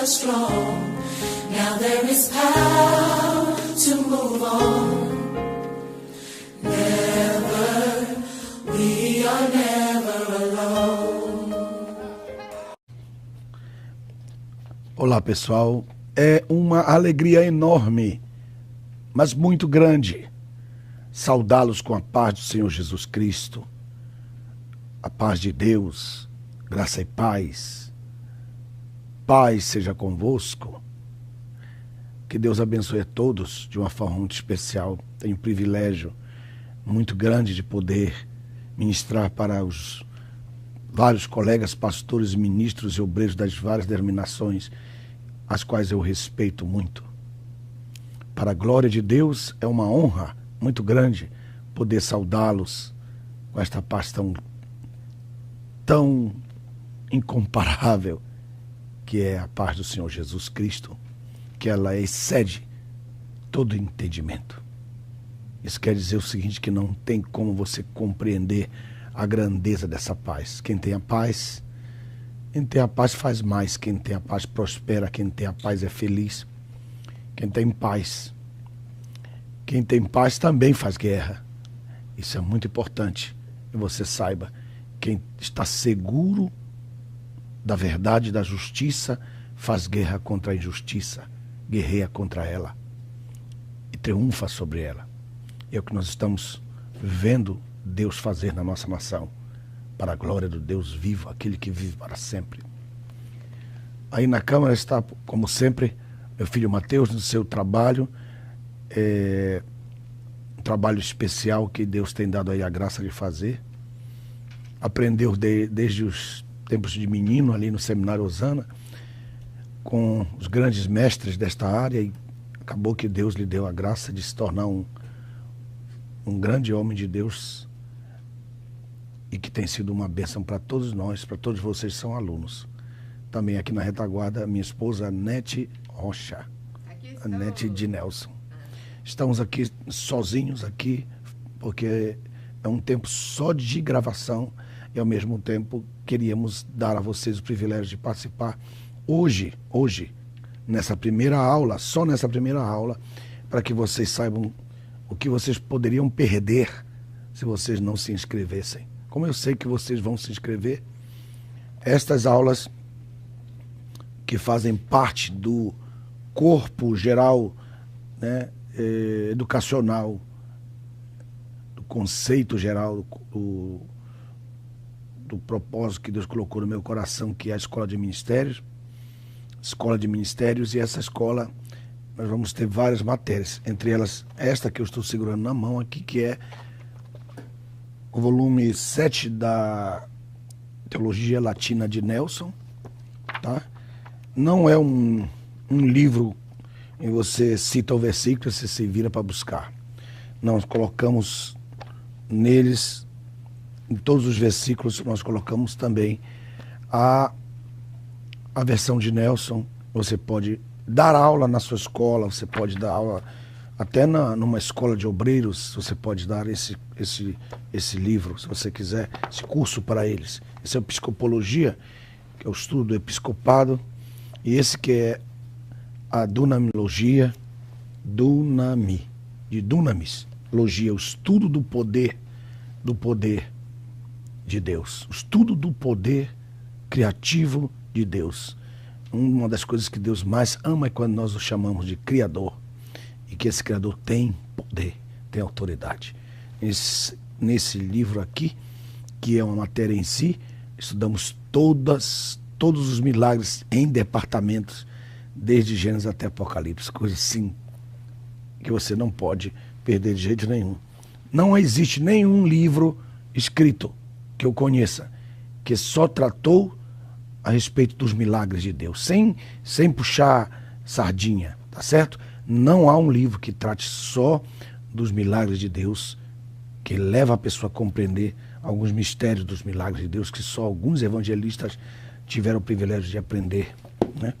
strong. Now there is power to move on. Never, we are never alone. Olá pessoal, é uma alegria enorme, mas muito grande, saudá-los com a paz do Senhor Jesus Cristo, a paz de Deus, graça e paz. Paz seja convosco. Que Deus abençoe a todos de uma forma muito especial. Tenho um privilégio muito grande de poder ministrar para os vários colegas, pastores, ministros e obreiros das várias denominações, as quais eu respeito muito. Para a glória de Deus, é uma honra muito grande poder saudá-los com esta paz tão incomparável, que é a paz do Senhor Jesus Cristo, que ela excede todo entendimento. Isso quer dizer o seguinte, que não tem como você compreender a grandeza dessa paz. Quem tem a paz faz mais. Quem tem a paz prospera. Quem tem a paz é feliz. Quem tem paz também faz guerra. Isso é muito importante. E você saiba, quem está seguro da verdade, da justiça, faz guerra contra a injustiça, guerreia contra ela e triunfa sobre ela. É o que nós estamos vendo Deus fazer na nossa nação, para a glória do Deus vivo, aquele que vive para sempre. Aí na Câmara está, como sempre, meu filho Mateus, no seu trabalho, um trabalho especial que Deus tem dado aí a graça de fazer. Aprendeu desde os tempos de menino ali no Seminário Osana, com os grandes mestres desta área, e acabou que Deus lhe deu a graça de se tornar um grande homem de Deus, e que tem sido uma bênção para todos nós, para todos vocês que são alunos. Também aqui na retaguarda, minha esposa Nete Rocha, a Nete de Nelson. Estamos aqui sozinhos aqui, porque é um tempo só de gravação, e ao mesmo tempo queríamos dar a vocês o privilégio de participar hoje, nessa primeira aula, só nessa primeira aula, para que vocês saibam o que vocês poderiam perder se vocês não se inscrevessem. Como eu sei que vocês vão se inscrever, estas aulas que fazem parte do corpo geral, né, educacional, do conceito geral, do propósito que Deus colocou no meu coração, que é a Escola de Ministérios, e essa escola nós vamos ter várias matérias, entre elas esta que eu estou segurando na mão aqui, que é o volume 7 da Teologia Latina de Nelson, tá? Não é um livro em você cita o versículo e você se vira para buscar. Nós colocamos neles, em todos os versículos, nós colocamos também a versão de Nelson. Você pode dar aula na sua escola, você pode dar aula até numa escola de obreiros, você pode dar esse livro, se você quiser, esse curso para eles. Esse é o Psicopologia, que é o estudo do episcopado, e esse que é a Dunamilogia, de Dunamis, logia, o estudo do poder de Deus, o estudo do poder criativo de Deus. Uma das coisas que Deus mais ama é quando nós o chamamos de Criador, e que esse Criador tem poder, tem autoridade. Nesse livro aqui, que é uma matéria em si, estudamos todos os milagres em departamentos, desde Gênesis até Apocalipse, coisa assim que você não pode perder de jeito nenhum. Não existe nenhum livro escrito que eu conheça que só tratou a respeito dos milagres de Deus, sem puxar sardinha, tá certo? Não há um livro que trate só dos milagres de Deus, que leva a pessoa a compreender alguns mistérios dos milagres de Deus, que só alguns evangelistas tiveram o privilégio de aprender, né?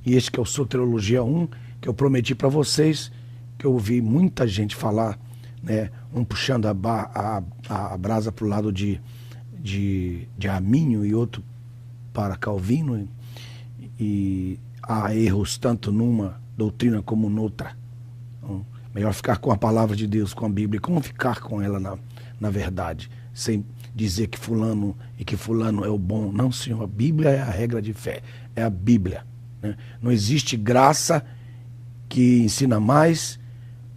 E este que é o Soteriologia 1, que eu prometi para vocês, que eu ouvi muita gente falar, né? Um puxando a brasa para o lado de Arminio e outro para Calvino, e há erros tanto numa doutrina como noutra. Então, melhor ficar com a palavra de Deus, com a Bíblia. Como ficar com ela na verdade, sem dizer que fulano e que fulano é o bom. Não, senhor, a Bíblia é a regra de fé, é a Bíblia, né? Não existe graça que ensina mais,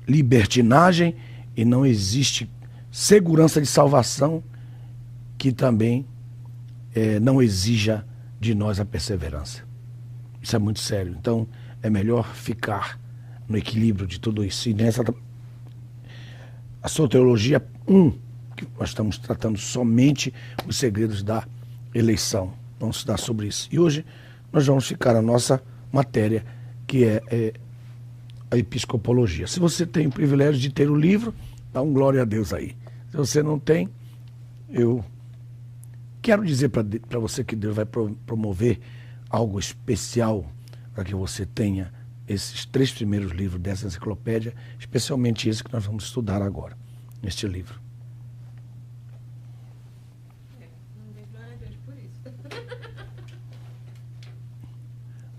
libertinagem, e não existe segurança de salvação que também não exija de nós a perseverança. Isso é muito sério. Então, é melhor ficar no equilíbrio de tudo isso. E nessa a soteriologia 1, que nós estamos tratando somente os segredos da eleição. Vamos estudar sobre isso. E hoje nós vamos ficar na nossa matéria, que é a episcopologia. Se você tem o privilégio de ter o livro, dá um glória a Deus aí. Se você não tem, eu quero dizer para você que Deus vai promover algo especial para que você tenha esses 3 primeiros livros dessa enciclopédia, especialmente esse que nós vamos estudar agora, neste livro.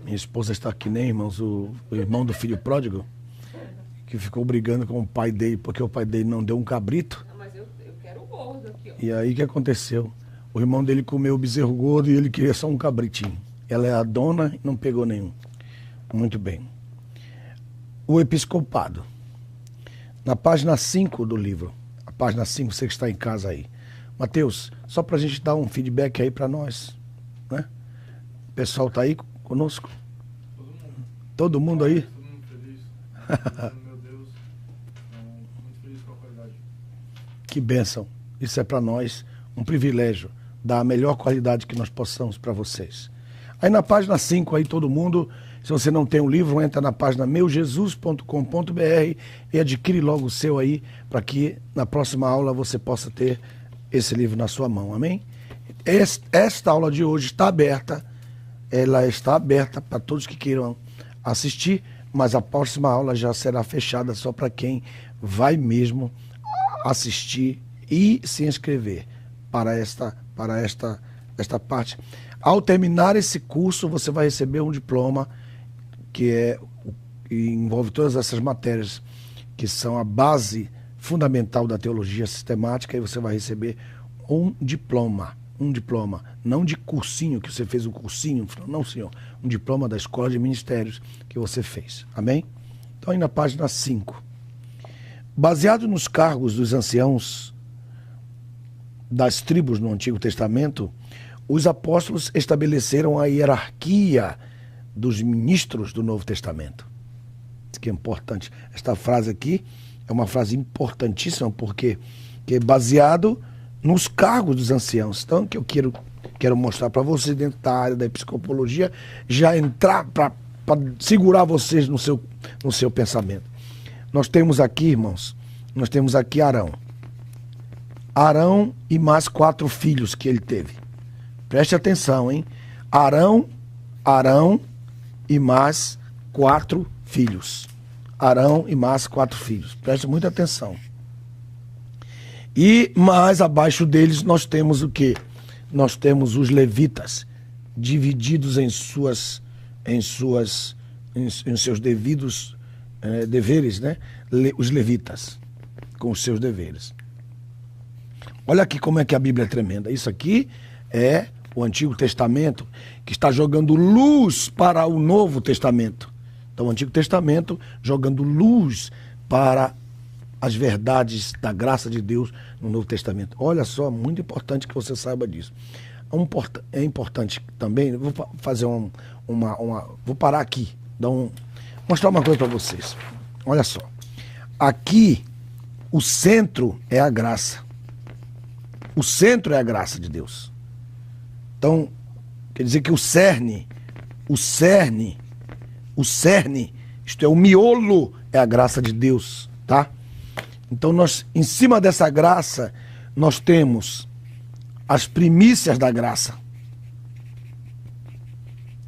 Minha esposa está aqui, nem irmãos, o irmão do filho pródigo, que ficou brigando com o pai dele, porque o pai dele não deu um cabrito. Não, mas eu quero o gordo aqui, ó. E aí o que aconteceu? O irmão dele comeu o bezerro gordo e ele queria só um cabritinho. Ela é a dona e não pegou nenhum. Muito bem. O episcopado. Na página 5 do livro. A página 5, você que está em casa aí. Mateus, só para a gente dar um feedback aí para nós, né? O pessoal está aí conosco? Todo mundo aí? Todo mundo feliz. Meu Deus, muito feliz com a qualidade. Que bênção. Isso é para nós um privilégio, dar a melhor qualidade que nós possamos para vocês. Aí na página 5, aí todo mundo, se você não tem o livro, entra na página meujesus.com.br e adquire logo o seu aí, para que na próxima aula você possa ter esse livro na sua mão, amém? Esta aula de hoje está aberta, ela está aberta para todos que queiram assistir, mas a próxima aula já será fechada só para quem vai mesmo assistir e se inscrever para esta parte. Ao terminar esse curso, você vai receber um diploma que envolve todas essas matérias que são a base fundamental da teologia sistemática, e você vai receber um diploma, não de cursinho, que você fez um cursinho, não, senhor, um diploma da Escola de Ministérios que você fez, amém? Então aí na página 5, baseado nos cargos dos anciãos das tribos no Antigo Testamento, os apóstolos estabeleceram a hierarquia dos ministros do Novo Testamento. Isso que é importante. Esta frase aqui é uma frase importantíssima, porque que é baseado nos cargos dos anciãos. Então, que eu quero mostrar para vocês dentro da área da psicopologia, já entrar para segurar vocês no seu pensamento. Nós temos aqui, irmãos, Arão. Arão e mais 4 filhos que ele teve. Preste atenção, hein? Arão e mais 4 filhos. Arão e mais 4 filhos. Preste muita atenção. E mais abaixo deles nós temos o quê? Nós temos os levitas, divididos em seus devidos deveres, né? Os levitas, com os seus deveres. Olha aqui como é que a Bíblia é tremenda. Isso aqui é o Antigo Testamento, que está jogando luz para o Novo Testamento. Então, o Antigo Testamento jogando luz para as verdades da graça de Deus no Novo Testamento. Olha só, muito importante que você saiba disso. É importante também, vou fazer vou parar aqui, mostrar uma coisa para vocês. Olha só. Aqui, o centro é a graça. O centro é a graça de Deus. Então, quer dizer que o cerne, isto é, o miolo é a graça de Deus, tá? Então, em cima dessa graça, nós temos as primícias da graça.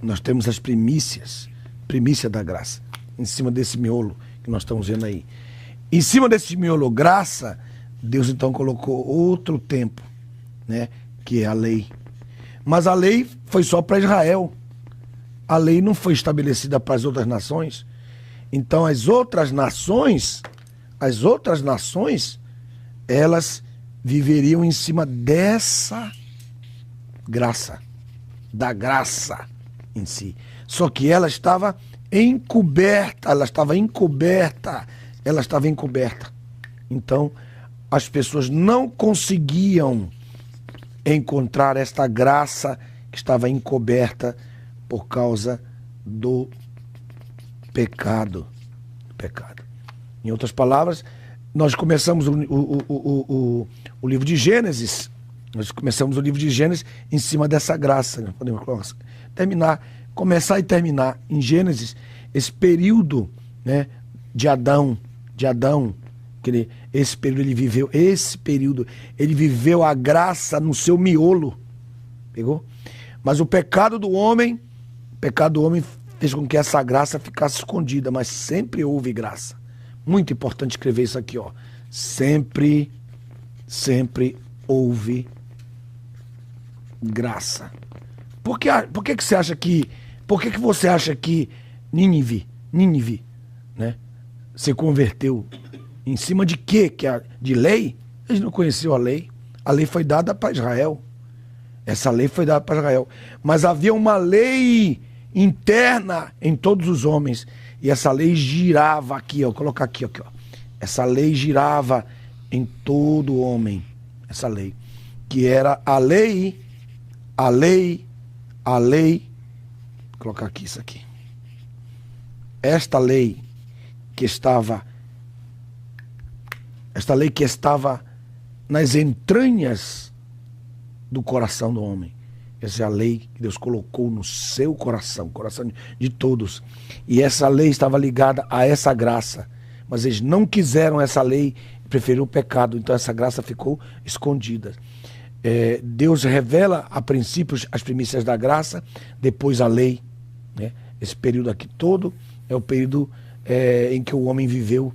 Nós temos as primícia da graça, em cima desse miolo que nós estamos vendo aí. Em cima desse miolo graça, Deus então colocou outro tempo, né, que é a lei. Mas a lei foi só para Israel. a lei não foi estabelecida para as outras nações. Então as outras nações, elas viveriam em cima dessa graça, da graça em si. Só que ela estava encoberta. Então, as pessoas não conseguiam encontrar esta graça que estava encoberta por causa do pecado. Em outras palavras, nós começamos o livro de Gênesis. Nós começamos o livro de Gênesis em cima dessa graça. Né? Podemos começar e terminar em Gênesis, esse período, né, de Adão, que esse período ele viveu a graça no seu miolo. Pegou? Mas o pecado do homem fez com que essa graça ficasse escondida, mas sempre houve graça. Muito importante escrever isso aqui, ó. Sempre houve graça. Por que você acha que Nínive, né, se converteu? Em cima de quê? De lei? Eles não conheciam a lei. A lei foi dada para Israel. Essa lei foi dada para Israel. Mas havia uma lei interna em todos os homens. E essa lei girava aqui, ó. Vou colocar aqui, ó. Essa lei girava em todo homem. Essa lei. Que era a lei. Vou colocar aqui isso aqui. Esta lei que estava nas entranhas do coração do homem. Essa é a lei que Deus colocou no seu coração de todos. E essa lei estava ligada a essa graça. Mas eles não quiseram essa lei, preferiram o pecado. Então essa graça ficou escondida. Deus revela a princípios as primícias da graça, depois a lei. Né? Esse período aqui todo é o período em que o homem viveu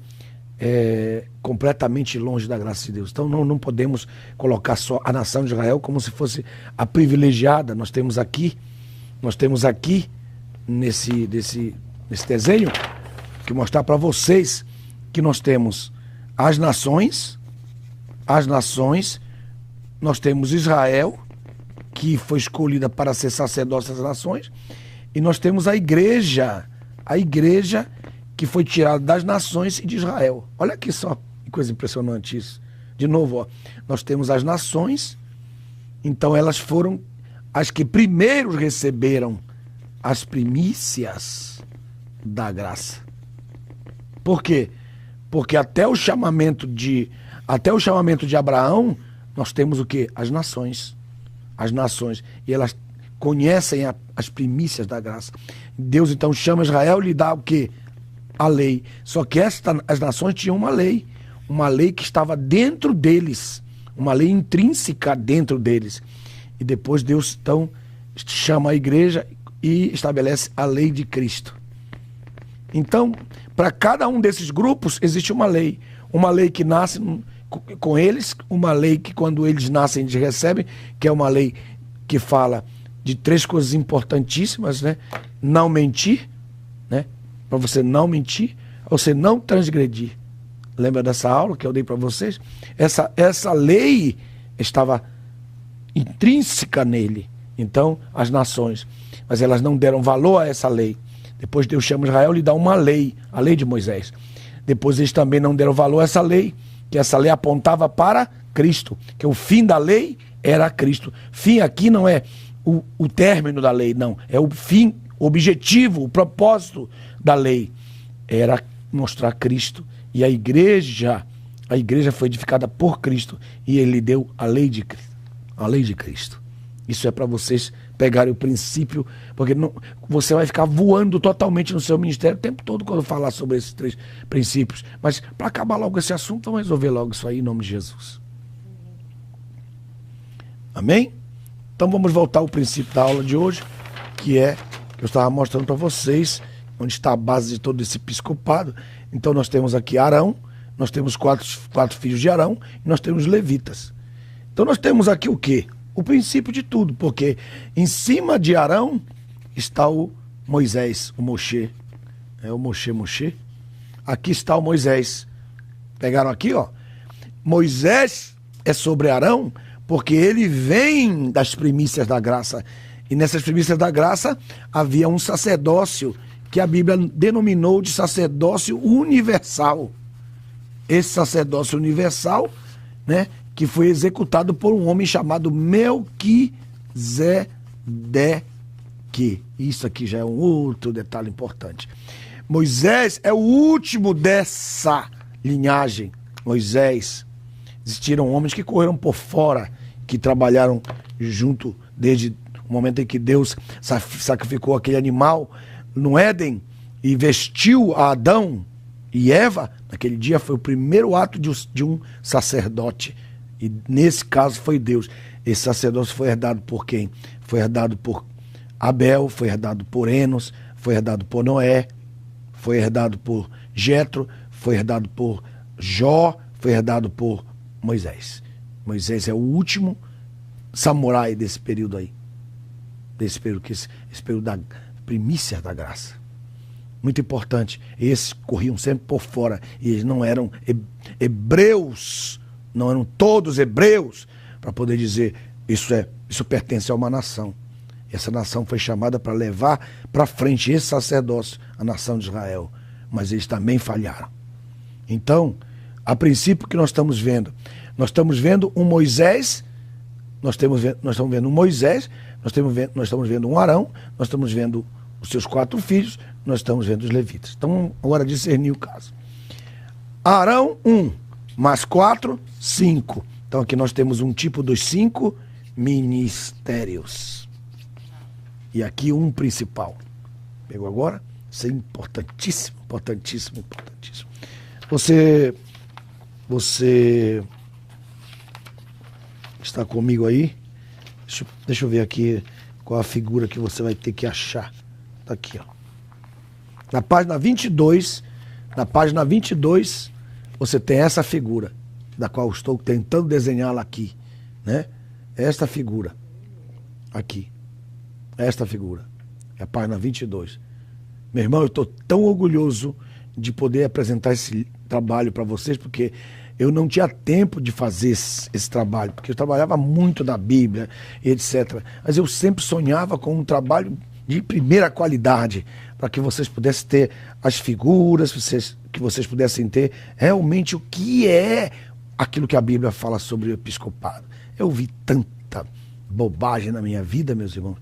completamente longe da graça de Deus. Então não podemos colocar só a nação de Israel como se fosse a privilegiada. Nós temos aqui nesse desenho que mostrar para vocês que nós temos as nações, nós temos Israel, que foi escolhida para ser sacerdócio das nações, e nós temos a igreja que foi tirada das nações e de Israel. Olha aqui só, que coisa impressionante isso. De novo, ó, nós temos as nações, então elas foram as que primeiro receberam as primícias da graça. Por quê? Porque até o chamamento de Abraão, nós temos o quê? As nações. E elas conhecem as primícias da graça. Deus então chama Israel e lhe dá o quê? A lei. Só que as nações tinham uma lei que estava dentro deles, uma lei intrínseca dentro deles. E depois Deus então chama a igreja e estabelece a lei de Cristo. Então, para cada um desses grupos existe uma lei que nasce com eles, uma lei que quando eles nascem eles recebem, que é uma lei que fala de 3 coisas importantíssimas, né? Não mentir, né? Para você não mentir, você não transgredir. Lembra dessa aula que eu dei para vocês? Essa lei estava intrínseca nele. Então, as nações, mas elas não deram valor a essa lei. Depois Deus chama Israel e lhe dá uma lei, a lei de Moisés. Depois eles também não deram valor a essa lei, que essa lei apontava para Cristo, que o fim da lei era Cristo. Fim aqui não é o término da lei, não. É o fim, o objetivo, o propósito da lei. Era mostrar Cristo. E a igreja foi edificada por Cristo e ele deu a lei de Cristo. A lei de Cristo. Isso é para vocês pegarem o princípio, porque não, você vai ficar voando totalmente no seu ministério o tempo todo quando eu falar sobre esses 3 princípios. Mas para acabar logo esse assunto, vamos resolver logo isso aí em nome de Jesus. Amém? Então vamos voltar ao princípio da aula de hoje, que eu estava mostrando para vocês, onde está a base de todo esse episcopado. Então nós temos aqui Arão, nós temos quatro filhos de Arão, e nós temos levitas. Então nós temos aqui o quê? O princípio de tudo, porque em cima de Arão está o Moisés, o Moshe. É o Moshe. Aqui está o Moisés. Pegaram aqui, ó. Moisés é sobre Arão, porque ele vem das primícias da graça. E nessas primícias da graça havia um sacerdócio que a Bíblia denominou de sacerdócio universal. Esse sacerdócio universal, né, que foi executado por um homem chamado Melquisedeque. Isso aqui já é um outro detalhe importante. Moisés é o último dessa linhagem. Moisés. Existiram homens que correram por fora, que trabalharam junto desde o momento em que Deus sacrificou aquele animal no Éden e vestiu a Adão e Eva. Naquele dia foi o primeiro ato de um sacerdote. E nesse caso foi Deus. Esse sacerdócio foi herdado por quem? Foi herdado por Abel, foi herdado por Enos, foi herdado por Noé, foi herdado por Jetro, foi herdado por Jó, foi herdado por Moisés. Moisés é o último samurai desse período aí. Esse período da primícia da graça. Muito importante. Esses corriam sempre por fora. E eles não eram hebreus, não eram todos hebreus, para poder dizer, isso pertence a uma nação. Essa nação foi chamada para levar para frente esse sacerdócio, a nação de Israel. Mas eles também falharam. Então, a princípio, o que nós estamos vendo? Nós estamos vendo um Moisés, nós estamos vendo um Moisés, nós estamos vendo um Arão, nós estamos vendo os seus 4 filhos, nós estamos vendo os levitas. Então, agora discernir o caso. Arão, 1, mais 4, 5. Então, aqui nós temos um tipo dos 5 ministérios. E aqui um principal. Pegou agora? Isso é importantíssimo, importantíssimo, importantíssimo. Você está comigo aí? Deixa eu ver aqui qual a figura que você vai ter que achar. Está aqui, ó. Na página 22, você tem essa figura, da qual eu estou tentando desenhá-la aqui, né? Esta figura, aqui. Esta figura, é a página 22. Meu irmão, eu estou tão orgulhoso de poder apresentar esse trabalho para vocês, porque eu não tinha tempo de fazer esse trabalho, porque eu trabalhava muito na Bíblia, etc. Mas eu sempre sonhava com um trabalho de primeira qualidade, para que vocês pudessem ter as figuras, que vocês pudessem ter realmente o que é aquilo que a Bíblia fala sobre o episcopado. Eu vi tanta bobagem na minha vida, meus irmãos.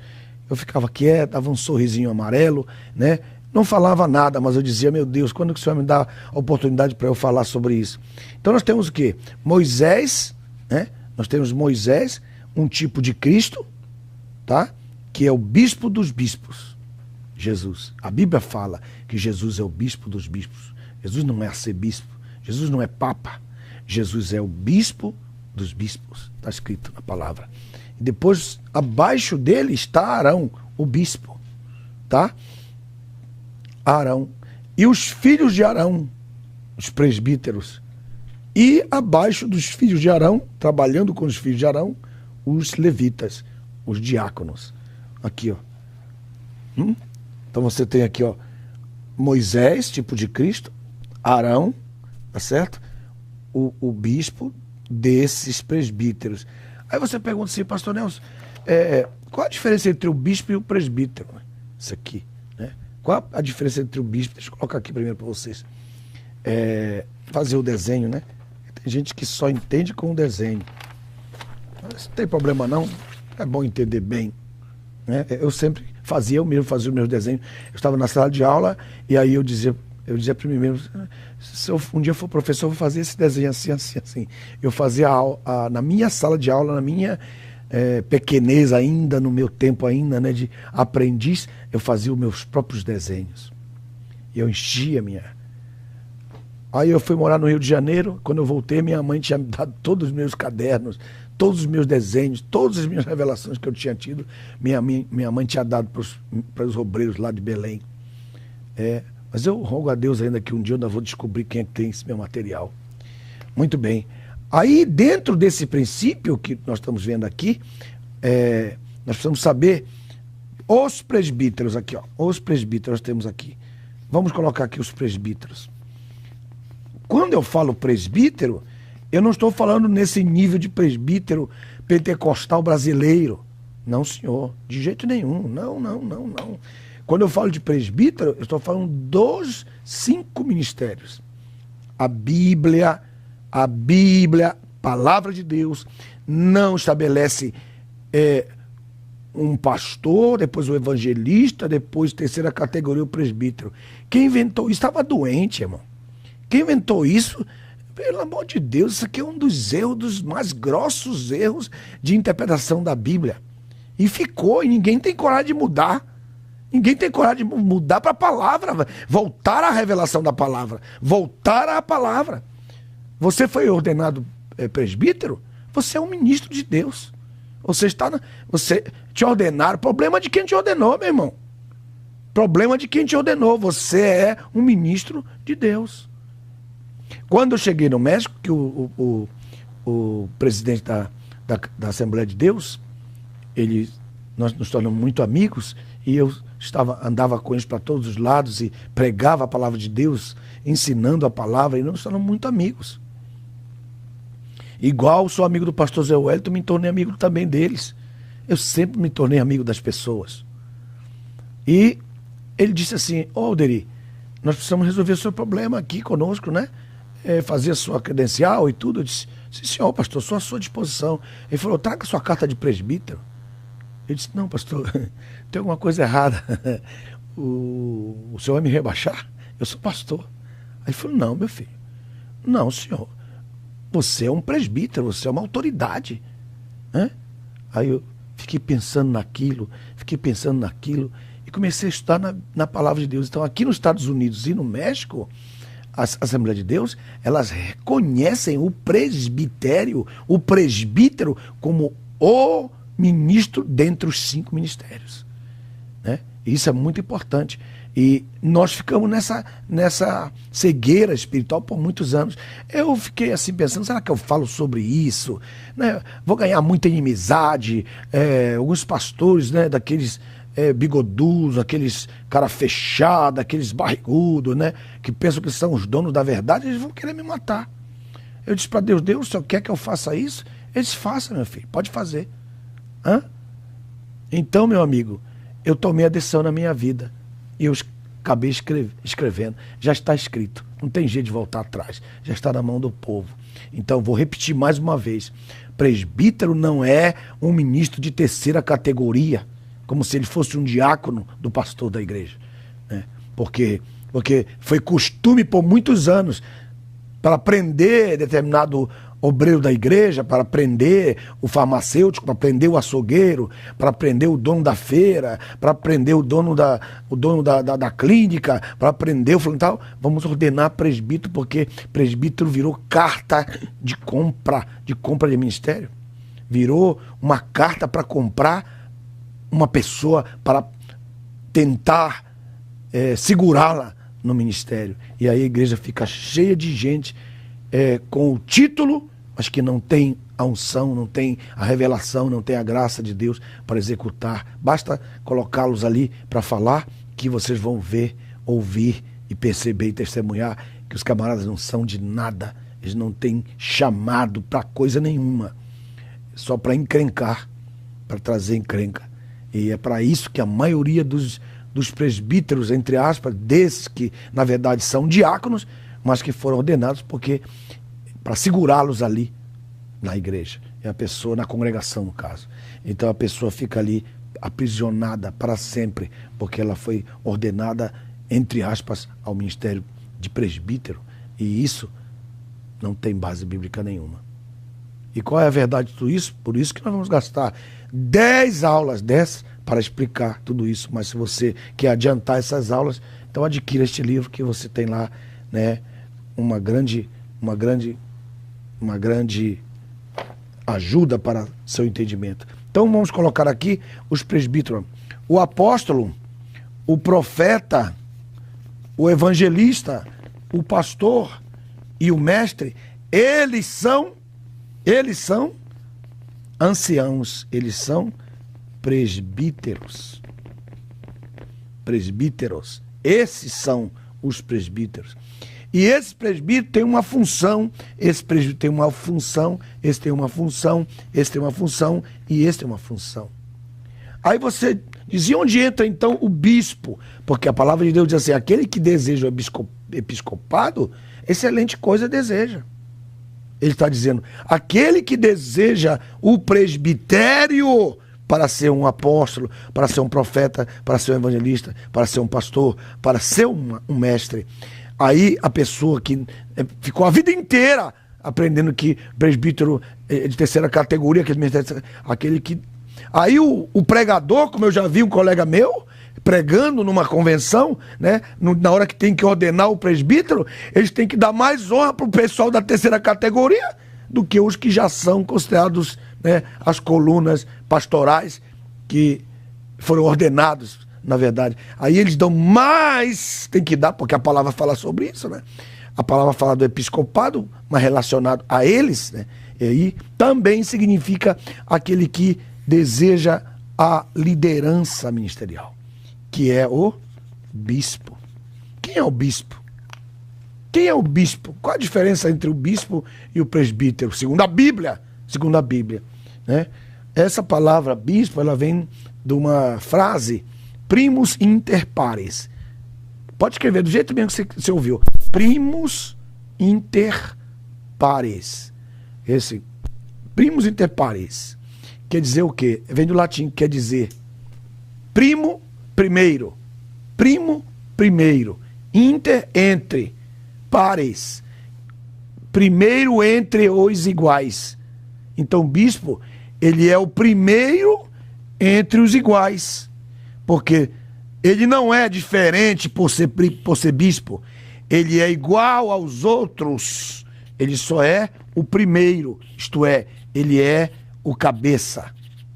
Eu ficava quieto, dava um sorrisinho amarelo, né? Não falava nada, mas eu dizia, meu Deus, quando que o Senhor me dá a oportunidade para eu falar sobre isso? Então nós temos o quê? Moisés, né? Nós temos Moisés, um tipo de Cristo, tá? Que é o bispo dos bispos, Jesus. A Bíblia fala que Jesus é o bispo dos bispos. Jesus não é arcebispo, Jesus não é papa, Jesus é o bispo dos bispos, está escrito na palavra. E depois, abaixo dele está Arão, o bispo, tá? Arão. E os filhos de Arão, os presbíteros. E abaixo dos filhos de Arão, trabalhando com os filhos de Arão, os levitas, os diáconos. Aqui, ó. Então você tem aqui, ó, Moisés, tipo de Cristo, Arão, tá certo? O bispo desses presbíteros. Aí você pergunta assim, pastor Nelson, qual a diferença entre o bispo e o presbítero? Isso aqui, né? Qual a diferença entre o bispo? Deixa eu colocar aqui primeiro para vocês. Fazer o desenho, né? Tem gente que só entende com o desenho. Mas não tem problema não, é bom entender bem, né? Eu mesmo fazia os meus desenhos. Eu estava na sala de aula e aí eu dizia para mim mesmo, se eu um dia for professor, eu vou fazer esse desenho assim, assim, assim. Eu fazia na minha sala de aula, na minha pequenez ainda, no meu tempo ainda, né, de aprendiz, eu fazia os meus próprios desenhos. E eu enchia Aí eu fui morar no Rio de Janeiro. Quando eu voltei, minha mãe tinha me dado todos os meus cadernos, todos os meus desenhos, todas as minhas revelações que eu tinha tido, minha mãe tinha dado para os obreiros lá de Belém. Mas eu rogo a Deus ainda que um dia eu ainda vou descobrir quem é que tem esse meu material. Muito bem. Aí, dentro desse princípio que nós estamos vendo aqui, nós precisamos saber Os presbíteros aqui, ó. Os presbíteros temos aqui. Vamos colocar aqui os presbíteros. Quando eu falo presbítero, eu não estou falando nesse nível de presbítero pentecostal brasileiro. Não, senhor. De jeito nenhum. Não. Quando eu falo de presbítero, eu estou falando dos 5 ministérios. A Bíblia, palavra de Deus, não estabelece um pastor, depois o evangelista, depois terceira categoria o presbítero. Quem inventou isso estava doente, irmão. Quem inventou isso, pelo amor de Deus, isso aqui é um dos erros, dos mais grossos erros de interpretação da Bíblia. E ficou, e ninguém tem coragem de mudar. Ninguém tem coragem de mudar para a palavra, voltar à revelação da palavra, voltar à palavra. Você foi ordenado presbítero? Você é um ministro de Deus. Você te ordenaram. Problema de quem te ordenou, meu irmão. Problema de quem te ordenou. Você é um ministro de Deus. Quando eu cheguei no México, que o presidente da Assembleia de Deus, nós nos tornamos muito amigos, e eu andava com eles para todos os lados e pregava a palavra de Deus, ensinando a palavra, e nós nos tornamos muito amigos. Igual sou amigo do pastor Zé Wellington, me tornei amigo também deles. Eu sempre me tornei amigo das pessoas. E ele disse assim: Alderi, nós precisamos resolver o seu problema aqui conosco, né? Fazer a sua credencial e tudo. Eu disse: sim, senhor, pastor, sou à sua disposição. Ele falou: traga sua carta de presbítero. Eu disse: não, pastor, tem alguma coisa errada. O senhor vai me rebaixar? Eu sou pastor. Aí ele falou: não, meu filho. Não, senhor. Você é um presbítero, você é uma autoridade. Né? Aí eu fiquei pensando naquilo, e comecei a estudar na palavra de Deus. Então, aqui nos Estados Unidos e no México, a Assembleia de Deus, elas reconhecem o presbítero como o ministro dentre os 5 ministérios. Né? Isso é muito importante. E nós ficamos nessa cegueira espiritual por muitos anos. Eu fiquei assim pensando: será que eu falo sobre isso? Né? Vou ganhar muita inimizade. Alguns pastores, né, daqueles bigodudos, aqueles cara fechado, aqueles barrigudos, né, que pensam que são os donos da verdade, eles vão querer me matar. Eu disse para Deus: Deus, o senhor quer que eu faça isso? Ele disse: faça, meu filho, pode fazer. Hã? Então, meu amigo, eu tomei a decisão na minha vida. E eu acabei escrevendo. Já está escrito. Não tem jeito de voltar atrás. Já está na mão do povo. Então, vou repetir mais uma vez. Presbítero não é um ministro de terceira categoria, como se ele fosse um diácono do pastor da igreja. Né? Porque foi costume por muitos anos para prender determinado obreiro da igreja, para prender o farmacêutico, para prender o açougueiro, para prender o dono da feira, para prender o dono da clínica, para prender o fulano e tal. Vamos ordenar presbítero, porque presbítero virou carta de compra de ministério. Virou uma carta para comprar uma pessoa, para tentar segurá-la no ministério. E aí a igreja fica cheia de gente com o título, mas que não tem a unção, não tem a revelação, não tem a graça de Deus para executar. Basta colocá-los ali para falar, que vocês vão ver, ouvir e perceber e testemunhar que os camaradas não são de nada. Eles não têm chamado para coisa nenhuma, só para encrencar, para trazer encrenca. E é para isso que a maioria dos presbíteros, entre aspas, desses que na verdade são diáconos, mas que foram ordenados para segurá-los ali na igreja. É a pessoa, na congregação, no caso. Então a pessoa fica ali aprisionada para sempre, porque ela foi ordenada, entre aspas, ao ministério de presbítero. E isso não tem base bíblica nenhuma. E qual é a verdade de tudo isso? Por isso que nós vamos gastar 10 aulas dessas para explicar tudo isso. Mas se você quer adiantar essas aulas, então adquira este livro, que você tem lá, né, uma grande ajuda para seu entendimento. Então vamos colocar aqui os presbíteros. O apóstolo, o profeta, o evangelista, o pastor e o mestre, eles são anciãos, eles são presbíteros. presbíteros. Esses são os presbíteros. E esse presbítero tem uma função, esse presbítero tem uma função, esse tem uma função, esse tem uma função e esse tem uma função. Aí você diz, e onde entra então o bispo? Porque a palavra de Deus diz assim, aquele que deseja o episcopado, excelente coisa deseja. Ele está dizendo, aquele que deseja o presbitério para ser um apóstolo, para ser um profeta, para ser um evangelista, para ser um pastor, para ser um mestre. Aí a pessoa que ficou a vida inteira aprendendo que presbítero é de terceira categoria, aquele que... Aí o pregador, como eu já vi um colega meu, pregando numa convenção, né, na hora que tem que ordenar o presbítero, eles têm que dar mais honra para o pessoal da terceira categoria do que os que já são considerados, né, as colunas pastorais que foram ordenados, na verdade. Aí eles dão mais, tem que dar, porque a palavra fala sobre isso, né? A palavra fala do episcopado, mas relacionado a eles, né? E aí também significa aquele que deseja a liderança ministerial, que é o bispo. Quem é o bispo? Quem é o bispo? Qual a diferença entre o bispo e o presbítero? Segundo a Bíblia, né? Essa palavra bispo, ela vem de uma frase, primus inter pares. Pode escrever do jeito mesmo que você ouviu. Primus inter pares. Esse primus inter pares quer dizer o quê? Vem do latim, quer dizer primo, primeiro. Primo, primeiro. Inter, entre. Pares. Primeiro entre os iguais. Então, bispo, ele é o primeiro entre os iguais. Porque ele não é diferente por ser bispo. Ele é igual aos outros. Ele só é o primeiro. Isto é, ele é o cabeça.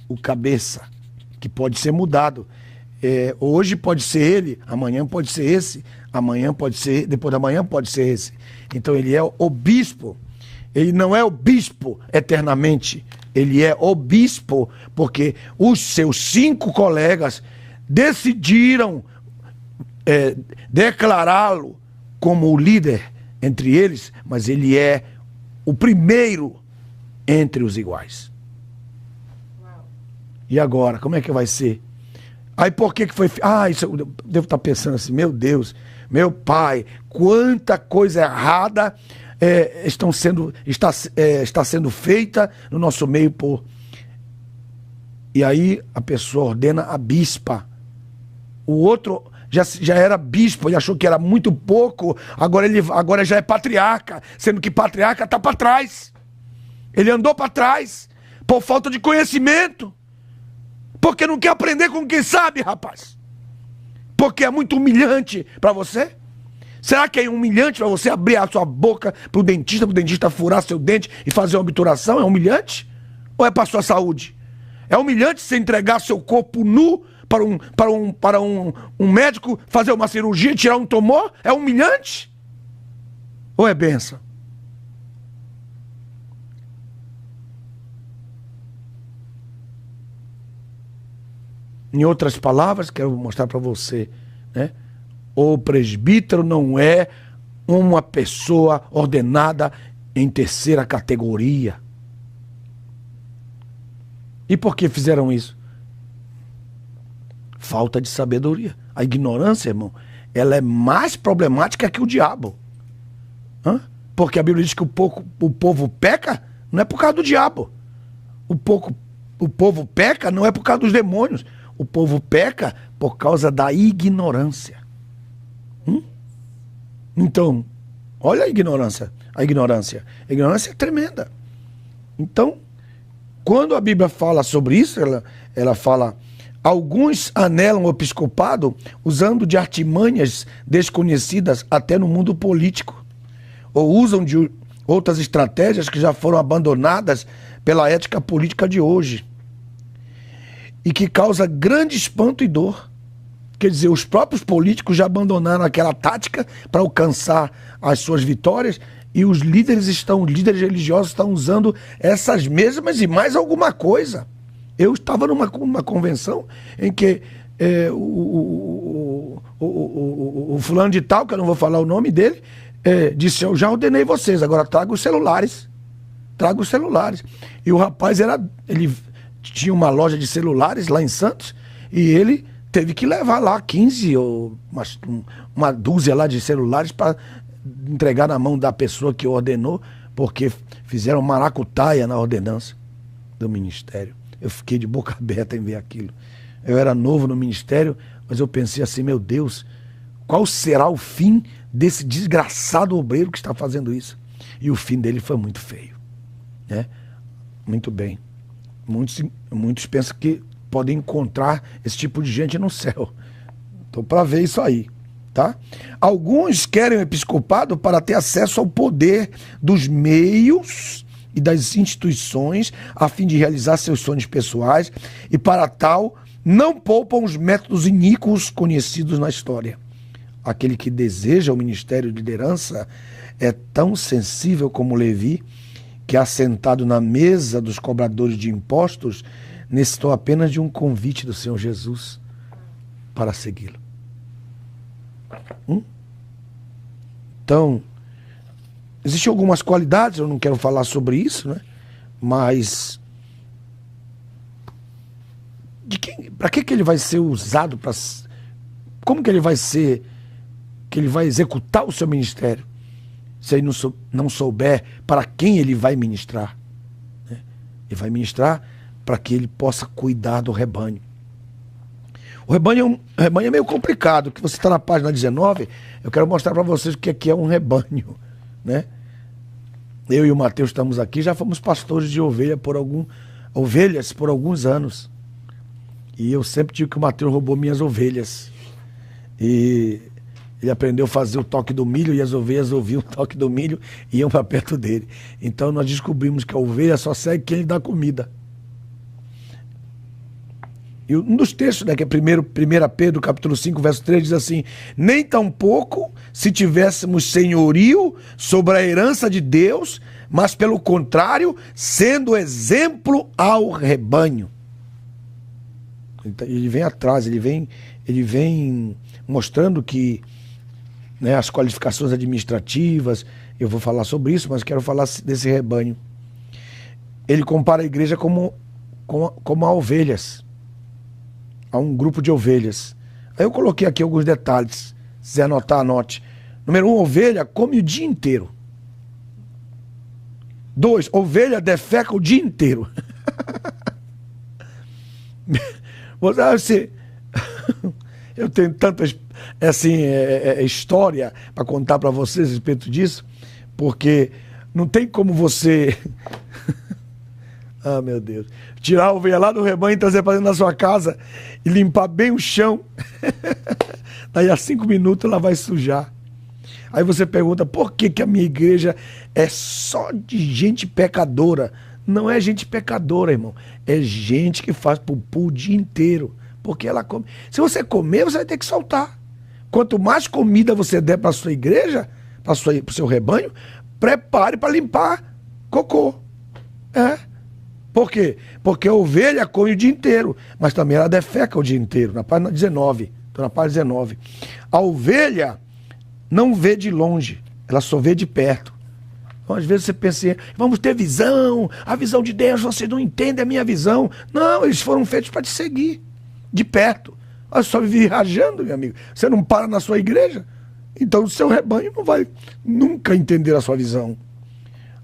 O cabeça. Que pode ser mudado. Hoje pode ser ele, amanhã pode ser esse, amanhã pode ser, depois da manhã pode ser esse. Então ele é o bispo. Ele não é o bispo eternamente. Ele é o bispo porque os seus 5 colegas decidiram declará-lo como o líder entre eles, mas ele é o primeiro entre os iguais. Uau. E agora, como é que vai ser? Aí por que foi... isso eu devo estar pensando assim, meu Deus, meu pai, quanta coisa errada está sendo feita no nosso meio por... E aí a pessoa ordena a bispa. O outro já era bispo, ele achou que era muito pouco, agora já é patriarca, sendo que patriarca está para trás. Ele andou para trás por falta de conhecimento. Porque não quer aprender com quem sabe, rapaz. Porque é muito humilhante para você. Será que é humilhante para você abrir a sua boca para o dentista furar seu dente e fazer uma obturação? É humilhante? Ou é para a sua saúde? É humilhante você entregar seu corpo nu para um médico fazer uma cirurgia, tirar um tumor? É humilhante? Ou é bênção? Em outras palavras, quero mostrar para você, né? O presbítero não é uma pessoa ordenada em terceira categoria. E por que fizeram isso? Falta de sabedoria. A ignorância, irmão, ela é mais problemática que o diabo. Porque a Bíblia diz que o povo peca, não é por causa do diabo. O povo peca não é por causa dos demônios. O povo peca por causa da ignorância. Então, olha a ignorância. A ignorância é tremenda. Então, quando a Bíblia fala sobre isso, ela fala: alguns anelam o episcopado usando de artimanhas desconhecidas até no mundo político, ou usam de outras estratégias que já foram abandonadas pela ética política de hoje, e que causa grande espanto e dor. Quer dizer, os próprios políticos já abandonaram aquela tática para alcançar as suas vitórias, e os líderes religiosos estão usando essas mesmas e mais alguma coisa. Eu estava numa convenção em que o fulano de tal, que eu não vou falar o nome dele, disse, eu já ordenei vocês, agora traga os celulares. Traga os celulares. E o rapaz ele tinha uma loja de celulares lá em Santos, e ele teve que levar lá 15 ou uma dúzia lá de celulares para entregar na mão da pessoa que ordenou, porque fizeram maracutaia na ordenança do ministério. Eu fiquei de boca aberta em ver aquilo. Eu era novo no ministério, mas eu pensei assim, meu Deus, qual será o fim desse desgraçado obreiro que está fazendo isso? E o fim dele foi muito feio, né? Muito bem. Muitos pensam que podem encontrar esse tipo de gente no céu. Estou para ver isso aí, tá? Alguns querem o episcopado para ter acesso ao poder dos meios e das instituições a fim de realizar seus sonhos pessoais, e para tal não poupam os métodos iníquos conhecidos na história. Aquele que deseja o ministério de liderança é tão sensível como Levi, que, assentado na mesa dos cobradores de impostos, necessitou apenas de um convite do Senhor Jesus para segui-lo. Então, existem algumas qualidades, eu não quero falar sobre isso, né? Mas para que ele vai ser usado? Como que ele vai executar o seu ministério se ele não souber para quem ele vai ministrar, né? Ele vai ministrar para que ele possa cuidar do rebanho. O rebanho é meio complicado, que você está na página 19, eu quero mostrar para vocês o que é um rebanho, né? Eu e o Mateus estamos aqui, já fomos pastores de ovelhas por alguns anos. E eu sempre digo que o Mateus roubou minhas ovelhas. E ele aprendeu a fazer o toque do milho, e as ovelhas ouviam o toque do milho e iam para perto dele. Então nós descobrimos que a ovelha só segue quem lhe dá comida. E um dos textos, né, que é 1 Pedro capítulo 5, verso 3, diz assim: nem tampouco se tivéssemos senhorio sobre a herança de Deus, mas pelo contrário, sendo exemplo ao rebanho. Ele vem atrás, ele vem mostrando que, né, as qualificações administrativas, eu vou falar sobre isso, mas quero falar desse rebanho. Ele compara a igreja como a ovelhas, a um grupo de ovelhas. Aí eu coloquei aqui alguns detalhes, se quiser anotar, anote. Número 1, ovelha come o dia inteiro. 2, ovelha defeca o dia inteiro. Você, eu tenho tanta história para contar para vocês a respeito disso, porque não tem como você ah, meu Deus, tirar a ovelha lá do rebanho e trazer para dentro da sua casa e limpar bem o chão. Daí a 5 minutos ela vai sujar. Aí você pergunta, por que a minha igreja é só de gente pecadora? Não é gente pecadora, irmão. É gente que faz pupu o dia inteiro. Porque ela come. Se você comer, você vai ter que soltar. Quanto mais comida você der para a sua igreja, para o seu rebanho, prepare para limpar cocô. Por quê? Porque a ovelha come o dia inteiro, mas também ela defeca o dia inteiro. Na página 19. Estou na página 19. A ovelha não vê de longe, ela só vê de perto. Então, às vezes você pensa, vamos ter visão, a visão de Deus, vocês não entendem a minha visão. Não, eles foram feitos para te seguir, de perto. Olha, só vive rajando, meu amigo. Você não para na sua igreja, então o seu rebanho não vai nunca entender a sua visão.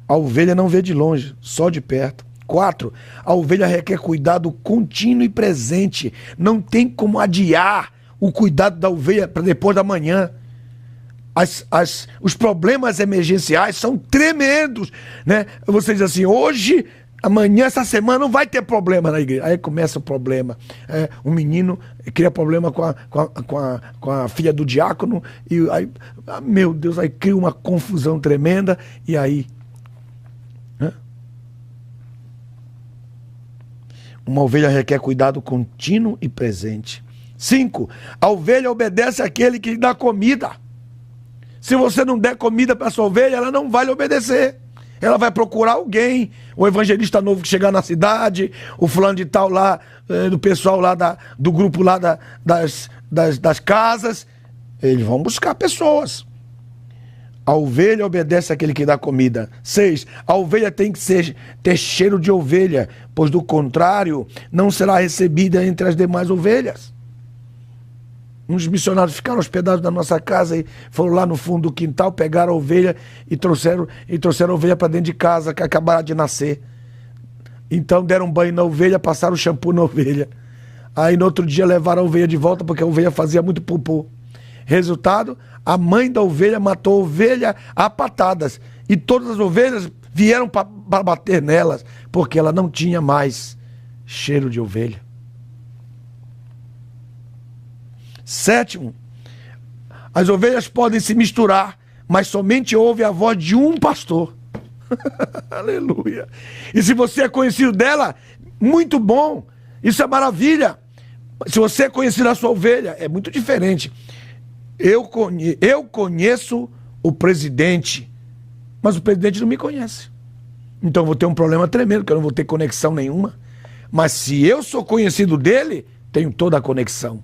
A ovelha não vê de longe, só de perto. 4, a ovelha requer cuidado contínuo e presente. Não tem como adiar o cuidado da ovelha para depois da manhã. Os problemas emergenciais são tremendos, né? Você diz assim, hoje, amanhã, essa semana não vai ter problema na igreja. Aí começa o problema. Um menino cria problema com a filha do diácono, e aí, meu Deus, aí cria uma confusão tremenda, e aí... Uma ovelha requer cuidado contínuo e presente. 5, a ovelha obedece àquele que lhe dá comida. Se você não der comida para a sua ovelha, ela não vai lhe obedecer. Ela vai procurar alguém, o evangelista novo que chegar na cidade, o fulano de tal lá, do pessoal lá do grupo lá das casas. Eles vão buscar pessoas. A ovelha obedece àquele que dá comida. 6. A ovelha tem que ter cheiro de ovelha, pois do contrário não será recebida entre as demais ovelhas. Uns missionários ficaram hospedados na nossa casa e foram lá no fundo do quintal, pegaram a ovelha e trouxeram a ovelha para dentro de casa, que acabara de nascer. Então deram banho na ovelha, passaram shampoo na ovelha. Aí no outro dia levaram a ovelha de volta porque a ovelha fazia muito popô. Resultado, a mãe da ovelha matou a ovelha a patadas. E todas as ovelhas vieram para bater nelas, porque ela não tinha mais cheiro de ovelha. 7. As ovelhas podem se misturar, mas somente ouve a voz de um pastor. Aleluia. E se você é conhecido dela, muito bom. Isso é maravilha. Se você é conhecido da sua ovelha, é muito diferente. Eu conheço o presidente, mas o presidente não me conhece. Então eu vou ter um problema tremendo, porque eu não vou ter conexão nenhuma. Mas se eu sou conhecido dele, tenho toda a conexão.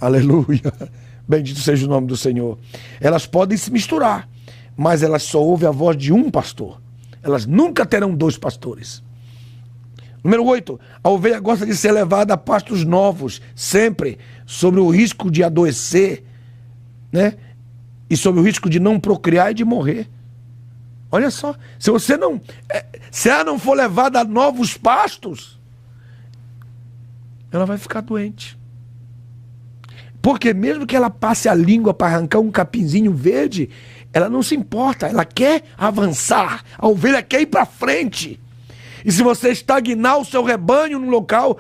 Aleluia. Bendito seja o nome do Senhor. Elas podem se misturar, mas elas só ouvem a voz de um pastor. Elas nunca terão 2 pastores. Número 8. A ovelha gosta de ser levada a pastos novos, sempre, sobre o risco de adoecer, né? E sobre o risco de não procriar e de morrer. Olha só, se ela não for levada a novos pastos, ela vai ficar doente. Porque mesmo que ela passe a língua para arrancar um capinzinho verde, ela não se importa, ela quer avançar, a ovelha quer ir para frente. E se você estagnar o seu rebanho num local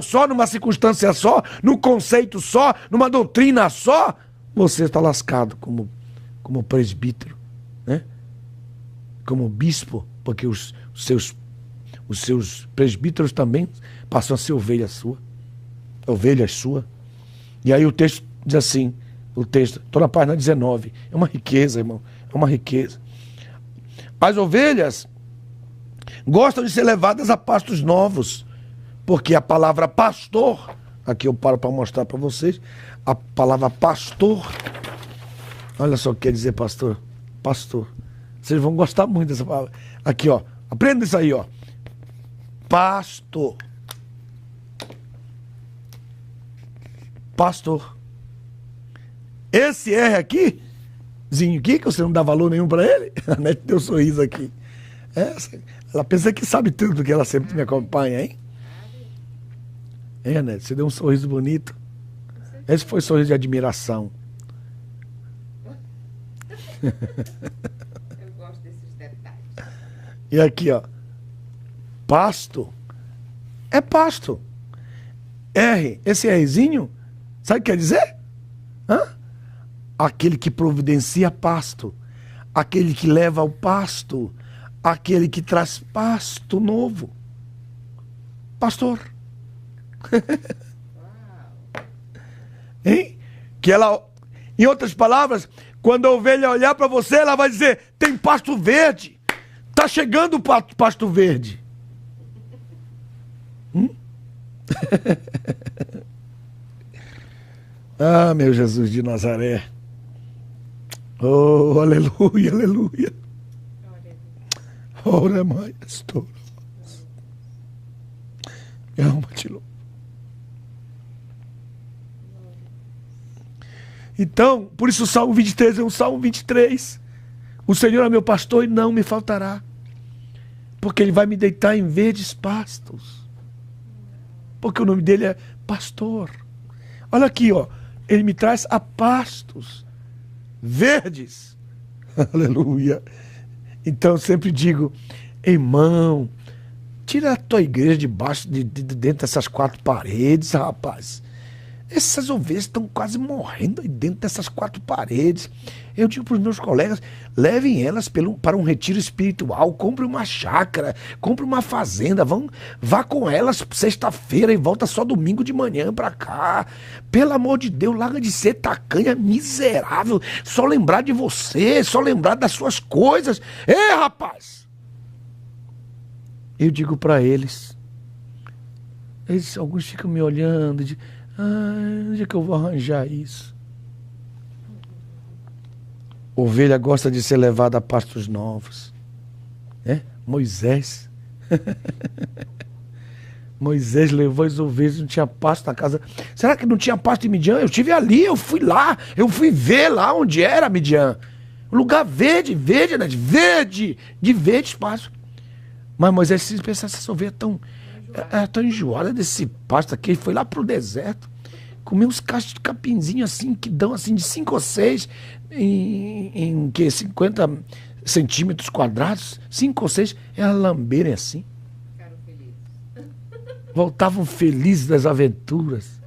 só, numa circunstância só, num conceito só, numa doutrina só, você está lascado como presbítero, né? Como bispo, porque os seus presbíteros também passam a ser ovelhas sua. E aí o texto diz assim, estou na página 19, é uma riqueza, irmão, é uma riqueza. As ovelhas gostam de ser levadas a pastos novos, porque a palavra pastor, aqui eu paro para mostrar para vocês, a palavra pastor, olha só o que quer dizer pastor. Vocês vão gostar muito dessa palavra. Aqui, ó, aprenda isso aí, ó. Pastor. Esse R aqui, que você não dá valor nenhum para ele, a Nete deu um sorriso aqui. Ela pensa que sabe tudo, porque ela sempre me acompanha, hein? Nete, você deu um sorriso bonito. Esse foi um sorriso de admiração. Eu gosto desses detalhes. E aqui, ó. Pasto. É pasto. R, esse Rzinho, sabe o que quer dizer? Aquele que providencia pasto. Aquele que leva ao pasto. Aquele que traz pasto novo. Pastor. Hein? Que ela, em outras palavras, quando a ovelha olhar para você, ela vai dizer: tem pasto verde. Tá chegando o pasto verde. Ah, meu Jesus de Nazaré. Oh, aleluia, aleluia. Ora, mãe, estou. Minha alma te louva. Então, por isso o Salmo 23 é um Salmo 23. O Senhor é meu pastor e não me faltará. Porque Ele vai me deitar em verdes pastos. Porque o nome dele é pastor. Olha aqui, ó. Ele me traz a pastos verdes. Aleluia. Então eu sempre digo: irmão, tira a tua igreja debaixo de dentro dessas 4 paredes, rapaz. Essas ovelhas estão quase morrendo aí dentro dessas 4 paredes. Eu digo para os meus colegas: levem elas para um retiro espiritual, compre uma chácara, compre uma fazenda, vá com elas sexta-feira e volta só domingo de manhã para cá. Pelo amor de Deus, larga de ser tacanha, miserável, só lembrar de você, só lembrar das suas coisas. Ei, rapaz! Eu digo para eles, alguns ficam me olhando e dizem: onde é que eu vou arranjar isso? Ovelha gosta de ser levada a pastos novos. Moisés. Moisés levou as ovelhas, não tinha pasto na casa. Será que não tinha pasto em Midian? Eu estive ali, eu fui lá, eu fui ver lá onde era Midian. Um lugar verde, verde, né? Verde, de verde espaço. Mas Moisés, se pensasse, essa ovelha tão enjoada desse pasto aqui, ele foi lá pro deserto, comeu uns cachos de capinzinho assim, que dão assim de 5 ou 6 em 50 centímetros quadrados, 5 ou 6, elas lamberem assim. Ficaram felizes. Voltavam felizes das aventuras.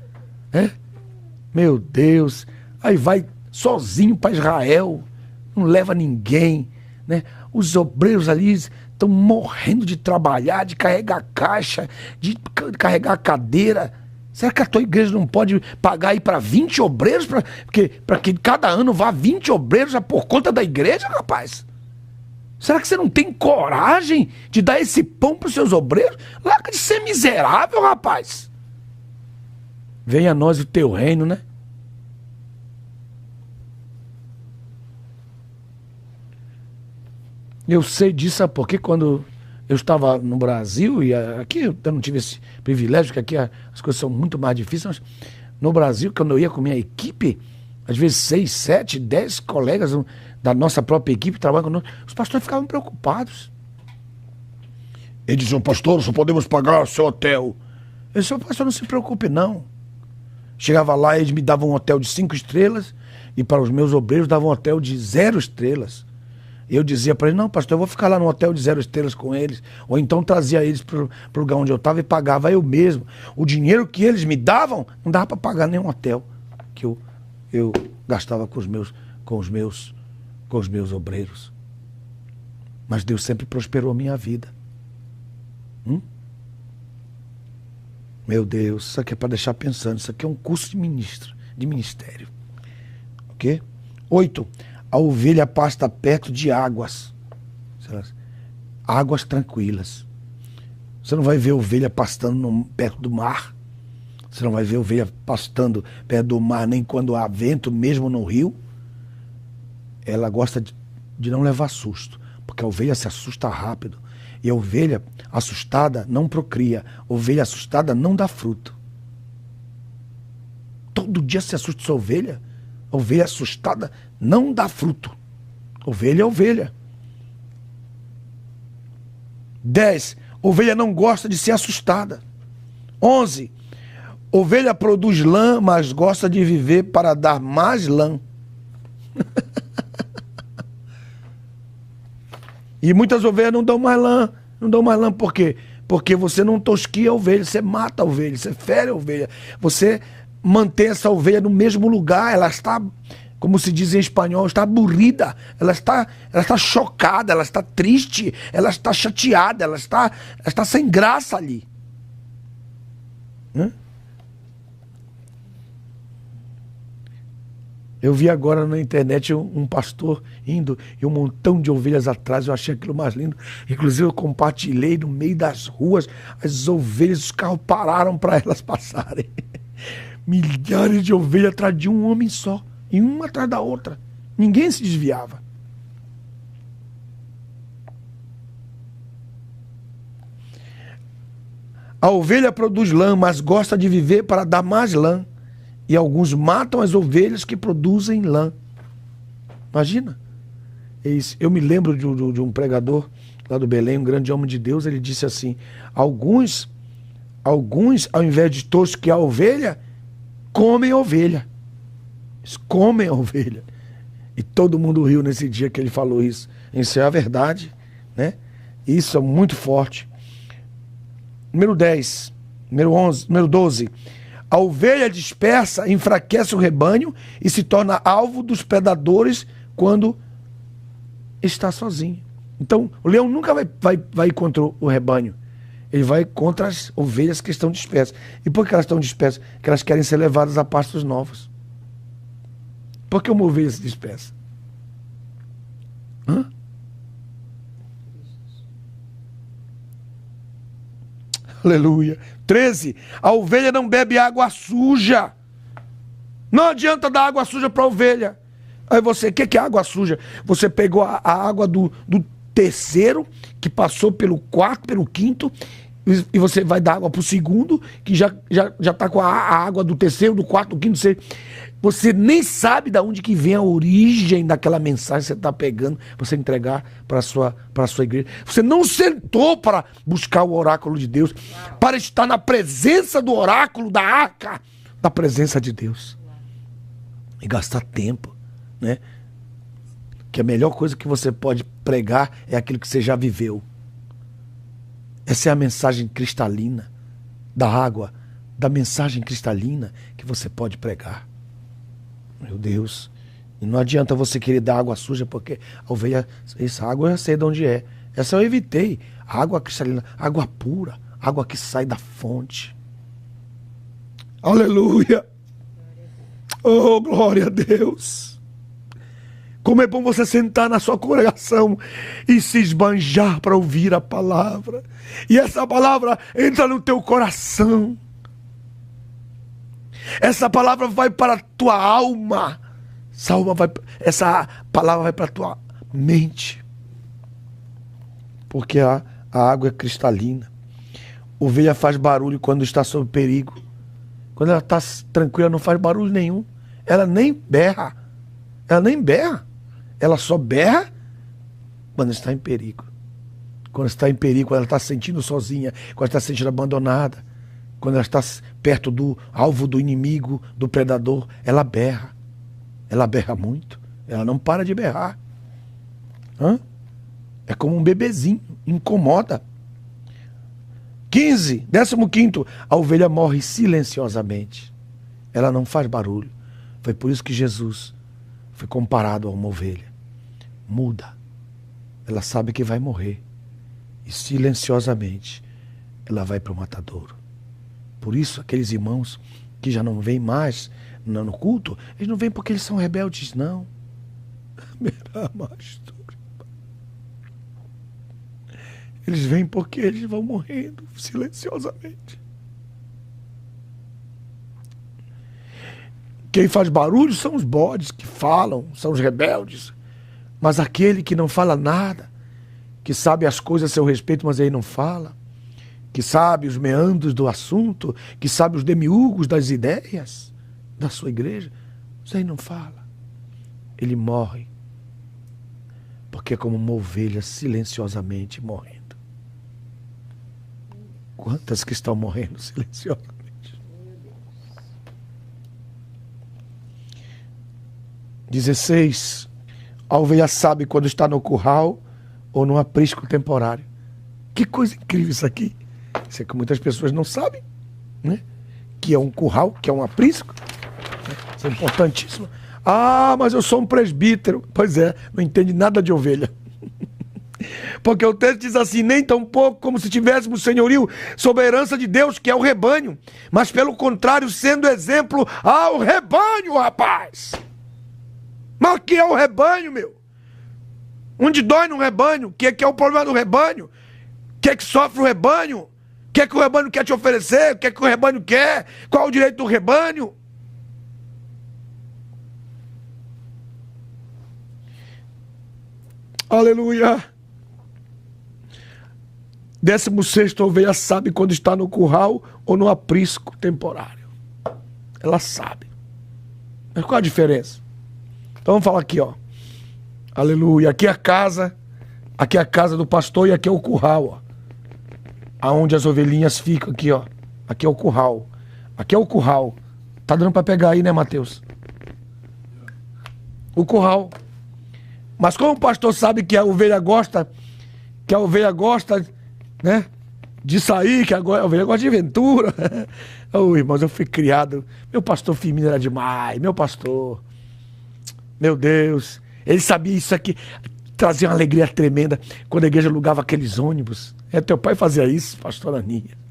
Meu Deus. Aí vai sozinho para Israel, não leva ninguém, né? Os obreiros ali estão morrendo de trabalhar, de carregar caixa, de carregar cadeira. Será que a tua igreja não pode pagar aí para 20 obreiros? Para que cada ano vá 20 obreiros já por conta da igreja, rapaz? Será que você não tem coragem de dar esse pão para os seus obreiros? Larga de ser miserável, rapaz. Venha a nós o teu reino, né? Eu sei disso, sabe por quê? Quando eu estava no Brasil, e aqui eu não tive esse privilégio, que aqui as coisas são muito mais difíceis, mas no Brasil, quando eu ia com minha equipe, às vezes 6, 7, 10 colegas da nossa própria equipe trabalham conosco, os pastores ficavam preocupados. Eles diziam, pastor, só podemos pagar o seu hotel. Eu disse, pastor, não se preocupe não. Chegava lá, eles me davam um hotel de 5 estrelas, e para os meus obreiros davam um hotel de 0 estrelas. Eu dizia para ele, não, pastor, eu vou ficar lá no hotel de 0 estrelas com eles. Ou então trazia eles para o lugar onde eu estava e pagava eu mesmo. O dinheiro que eles me davam, não dava para pagar nenhum hotel que eu gastava com os meus obreiros. Mas Deus sempre prosperou a minha vida. Meu Deus, isso aqui é para deixar pensando. Isso aqui é um curso de ministério. Ok? 8. A ovelha pasta perto de águas. Águas tranquilas. Você não vai ver ovelha pastando perto do mar. Você não vai ver ovelha pastando perto do mar, nem quando há vento, mesmo no rio. Ela gosta de não levar susto, porque a ovelha se assusta rápido. E a ovelha assustada não procria. A ovelha assustada não dá fruto. Todo dia se assusta sua ovelha. A ovelha assustada não dá fruto. Ovelha é ovelha. 10. Ovelha não gosta de ser assustada. 11. Ovelha produz lã, mas gosta de viver para dar mais lã. E muitas ovelhas não dão mais lã. Não dão mais lã por quê? Porque você não tosquia a ovelha, você mata a ovelha, você fere a ovelha. Você mantém essa ovelha no mesmo lugar, ela está, como se diz em espanhol, está aburrida, ela está chocada, ela está triste, ela está chateada, ela está sem graça ali. Eu vi agora na internet um pastor indo e um montão de ovelhas atrás, eu achei aquilo mais lindo. Inclusive eu compartilhei no meio das ruas, as ovelhas, os carros pararam para elas passarem. Milhares de ovelhas atrás de um homem só, e uma atrás da outra. Ninguém se desviava. A ovelha produz lã, mas gosta de viver para dar mais lã. E alguns matam as ovelhas que produzem lã. Imagina. Eu me lembro de um pregador lá do Belém, um grande homem de Deus, ele disse assim, alguns, ao invés de tosquear a ovelha, comem a ovelha. Eles comem a ovelha. E todo mundo riu nesse dia que ele falou isso. Isso é a verdade, né? Isso é muito forte. Número 10, número 11, número 12. A ovelha dispersa enfraquece o rebanho e se torna alvo dos predadores quando está sozinho. Então, o leão nunca vai contra o rebanho. Ele vai contra as ovelhas que estão dispersas. E por que elas estão dispersas? Porque elas querem ser levadas a pastos novos. Por que uma ovelha se dispersa? Aleluia. 13. A ovelha não bebe água suja. Não adianta dar água suja para a ovelha. Aí você, o que é água suja? Você pegou a água do terceiro, que passou pelo quarto, pelo quinto, e você vai dar água pro segundo, que já tá com a água do terceiro, do quarto, do quinto, você nem sabe de onde que vem a origem daquela mensagem que você está pegando, para você entregar para a sua igreja. Você não sentou para buscar o oráculo de Deus, para estar na presença do oráculo, da arca, da presença de Deus. E gastar tempo, né? Que a melhor coisa que você pode pregar é aquilo que você já viveu. Essa é a mensagem cristalina da água, da mensagem cristalina que você pode pregar. Meu Deus. E não adianta você querer dar água suja, porque a ovelha, essa água eu já sei de onde é. Essa eu evitei. A água cristalina, água pura, água que sai da fonte. Aleluia. Oh, glória a Deus. Como é bom você sentar na sua congregação e se esbanjar para ouvir a palavra. E essa palavra entra no teu coração. Essa palavra vai para a tua alma. Essa palavra vai para a tua mente. Porque a água é cristalina. Ovelha faz barulho quando está sob perigo. Quando ela está tranquila, não faz barulho nenhum. Ela nem berra. Ela nem berra. Ela só berra quando está em perigo. Quando está em perigo, quando ela está se sentindo sozinha, quando ela está se sentindo abandonada, quando ela está perto do alvo do inimigo, do predador, ela berra. Ela berra muito. Ela não para de berrar. É como um bebezinho, incomoda. 15º, a ovelha morre silenciosamente. Ela não faz barulho. Foi por isso que Jesus foi comparado a uma ovelha. Muda. Ela sabe que vai morrer. E silenciosamente ela vai para o matadouro. Por isso aqueles irmãos que já não vêm mais no culto, eles não vêm porque eles são rebeldes, não. Eles vêm porque eles vão morrendo silenciosamente. Quem faz barulho são os bodes que falam, são os rebeldes. Mas aquele que não fala nada, que sabe as coisas a seu respeito, mas ele não fala, que sabe os meandros do assunto, que sabe os demiurgos das ideias da sua igreja, mas ele não fala. Ele morre. Porque é como uma ovelha silenciosamente morrendo. Quantas que estão morrendo silenciosamente? 16. A ovelha sabe quando está no curral ou no aprisco temporário. Que coisa incrível isso aqui. Isso é que muitas pessoas não sabem, né? Que é um curral, que é um aprisco. Isso é importantíssimo. Ah, mas eu sou um presbítero. Pois é, não entende nada de ovelha. Porque o texto diz assim: nem tão pouco como se tivéssemos senhorio sobre a herança de Deus, que é o rebanho, mas pelo contrário, sendo exemplo ao rebanho, rapaz. Mas o que é o rebanho, meu? Onde dói no rebanho? O que é o problema do rebanho? O que é que sofre o rebanho? O que é que o rebanho quer te oferecer? O que é que o rebanho quer? Qual é o direito do rebanho? Aleluia! 16º, a ovelha sabe quando está no curral ou no aprisco temporário. Ela sabe. Mas qual a diferença? Então vamos falar aqui, ó. Aleluia. Aqui é a casa do pastor e aqui é o curral, ó. Aonde as ovelhinhas ficam aqui, ó. Aqui é o curral. Aqui é o curral. Tá dando para pegar aí, né, Mateus? O curral. Mas como o pastor sabe que a ovelha gosta, né, de sair, que a ovelha gosta de aventura. Oh, irmãos, eu fui criado. Meu pastor Firmino era demais, meu pastor. Meu Deus, ele sabia isso aqui, trazia uma alegria tremenda quando a igreja alugava aqueles ônibus. Teu pai fazia isso, pastor Aninha.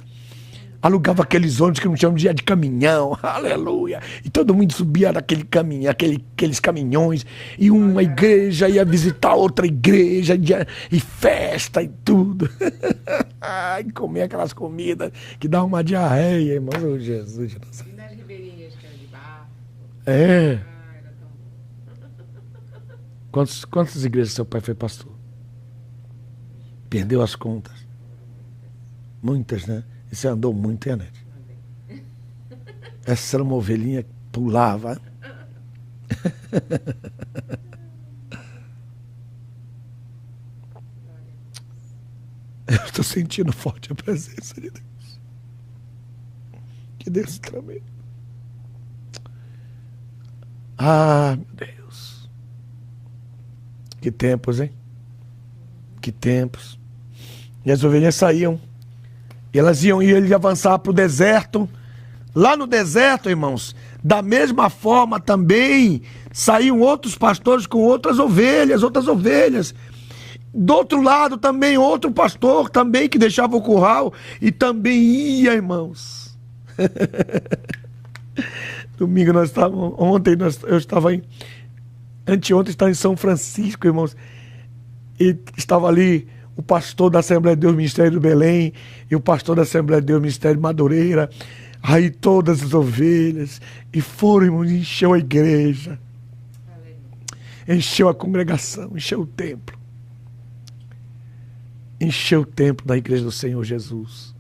Alugava aqueles ônibus que não tinham dia de caminhão, aleluia. E todo mundo subia naquele caminhão, aqueles caminhões, e uma igreja ia visitar outra igreja, e festa e tudo. E comer aquelas comidas que dá uma diarreia, irmão. Oh, Jesus. E nas ribeirinhas que era de barro. É. Era tão bom. Quantas igrejas seu pai foi pastor? Perdeu as contas. Muitas, né? E você andou muito, hein, Anete? Essa era uma ovelhinha que pulava. Eu estou sentindo forte a presença de Deus. Que Deus tremendo. Ah, meu Deus. Que tempos, hein? Que tempos. E as ovelhinhas saíam. E elas iam avançar para o deserto. Lá no deserto, irmãos, da mesma forma também saíam outros pastores com outras ovelhas. Do outro lado também outro pastor também que deixava o curral e também ia, irmãos. Domingo nós estávamos, eu estava anteontem estava em São Francisco, irmãos, e estava ali o pastor da Assembleia de Deus Ministério do Belém e o pastor da Assembleia de Deus Ministério de Madureira. Aí todas as ovelhas, e foram, irmãos, encheu a igreja, encheu a congregação, encheu o templo da igreja do Senhor Jesus.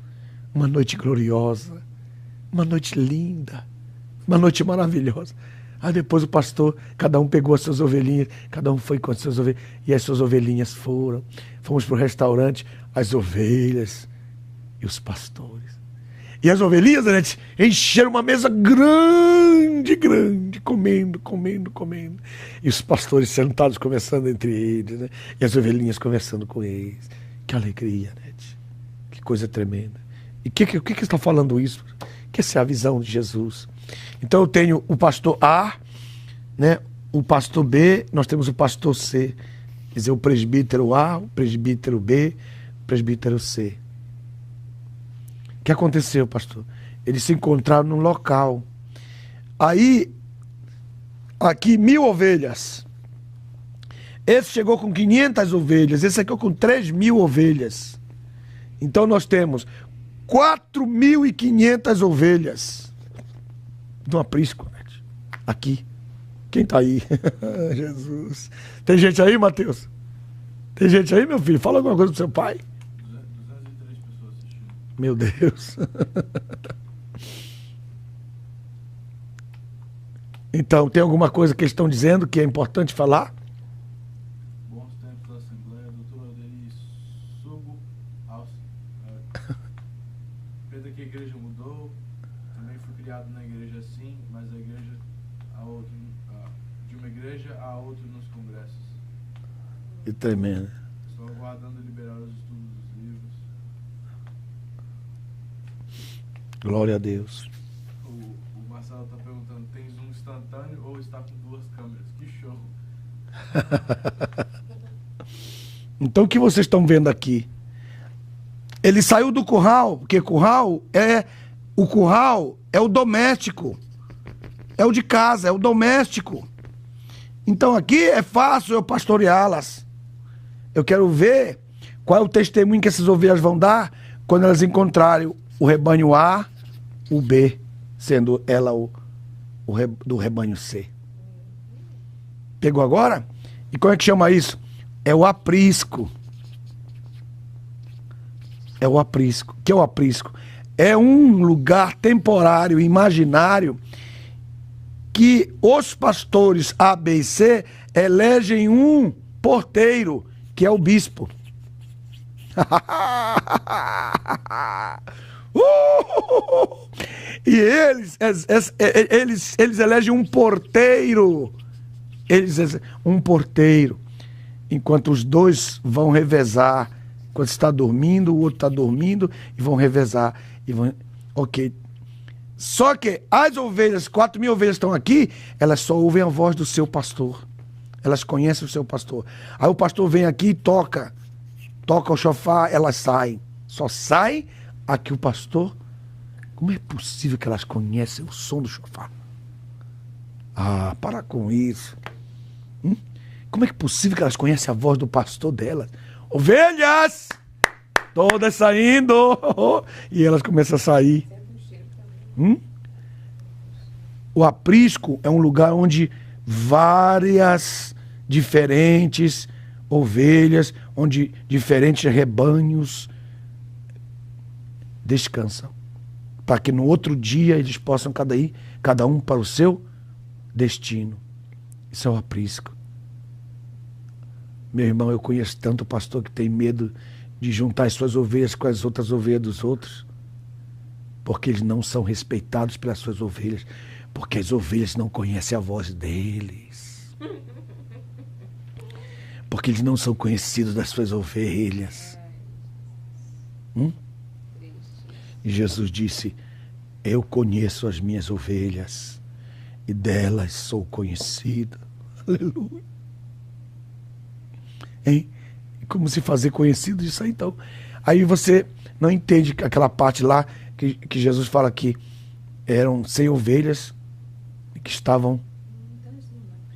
Uma noite gloriosa, uma noite linda, uma noite maravilhosa. Aí depois o pastor, cada um pegou as suas ovelhinhas, cada um foi com as suas ovelhas, e as suas ovelhinhas fomos para o restaurante, as ovelhas e os pastores. E as ovelhinhas, né, encheram uma mesa grande, comendo. E os pastores sentados conversando entre eles, né? E as ovelhinhas conversando com eles. Que alegria, né? Que coisa tremenda. E o que está falando isso? Que essa é a visão de Jesus. Então eu tenho o pastor A, né? O pastor B, nós temos o pastor C. Quer dizer, o presbítero A, o presbítero B, o presbítero C. O que aconteceu, pastor? Eles se encontraram num local. Aí, aqui 1.000 ovelhas. Esse chegou com 500 ovelhas. Esse aqui com 3.000 ovelhas. Então nós temos 4.500 ovelhas. Do aprisco, né? Aqui. Quem está aí? Jesus. Tem gente aí, Mateus? Tem gente aí, meu filho? Fala alguma coisa pro seu pai. 203 pessoas assistindo. Meu Deus. Então, tem alguma coisa que eles estão dizendo que é importante falar? Bons tempos da Assembleia, doutor Alderi Sugo, Pedro, que a igreja mudou, também fui criado na igreja assim, mas a igreja, de uma igreja a outra nos congressos. Que tremendo. Estou aguardando liberar os estudos dos livros. Glória a Deus. O Marcelo está perguntando, tem Zoom instantâneo ou está com 2 câmeras? Que show! Então o que vocês estão vendo aqui? Ele saiu do curral, porque o curral é o doméstico. É o de casa, é o doméstico. Então aqui é fácil eu pastoreá-las. Eu quero ver qual é o testemunho que essas ovelhas vão dar quando elas encontrarem o rebanho A, o B, sendo ela do rebanho C. Pegou agora? E como é que chama isso? É o aprisco. É o aprisco. O que é o aprisco? É um lugar temporário, imaginário, que os pastores A, B e C elegem um porteiro, que é o bispo. E eles elegem um porteiro. Um porteiro. Enquanto os dois vão revezar. Quando está dormindo, o outro está dormindo, e vão revezar. Ok. Só que as ovelhas, 4.000 ovelhas estão aqui, elas só ouvem a voz do seu pastor. Elas conhecem o seu pastor. Aí o pastor vem aqui e toca o chofar, elas saem. Só saem aqui o pastor. Como é possível que elas conhecem o som do chofar? Ah, para com isso. Como é que é possível que elas conhecem a voz do pastor delas? Ovelhas! Todas saindo! E elas começam a sair. O aprisco é um lugar onde várias diferentes ovelhas, onde diferentes rebanhos descansam, para que no outro dia eles possam cada um para o seu destino. Isso é o aprisco. Meu irmão, eu conheço tanto pastor que tem medo de juntar as suas ovelhas com as outras ovelhas dos outros, porque eles não são respeitados pelas suas ovelhas, porque as ovelhas não conhecem a voz deles, porque eles não são conhecidos das suas ovelhas. E Jesus disse: eu conheço as minhas ovelhas e delas sou conhecido. Aleluia. Hein? Como se fazer conhecido disso aí, então? Aí você não entende aquela parte lá que Jesus fala que eram 100 ovelhas que estavam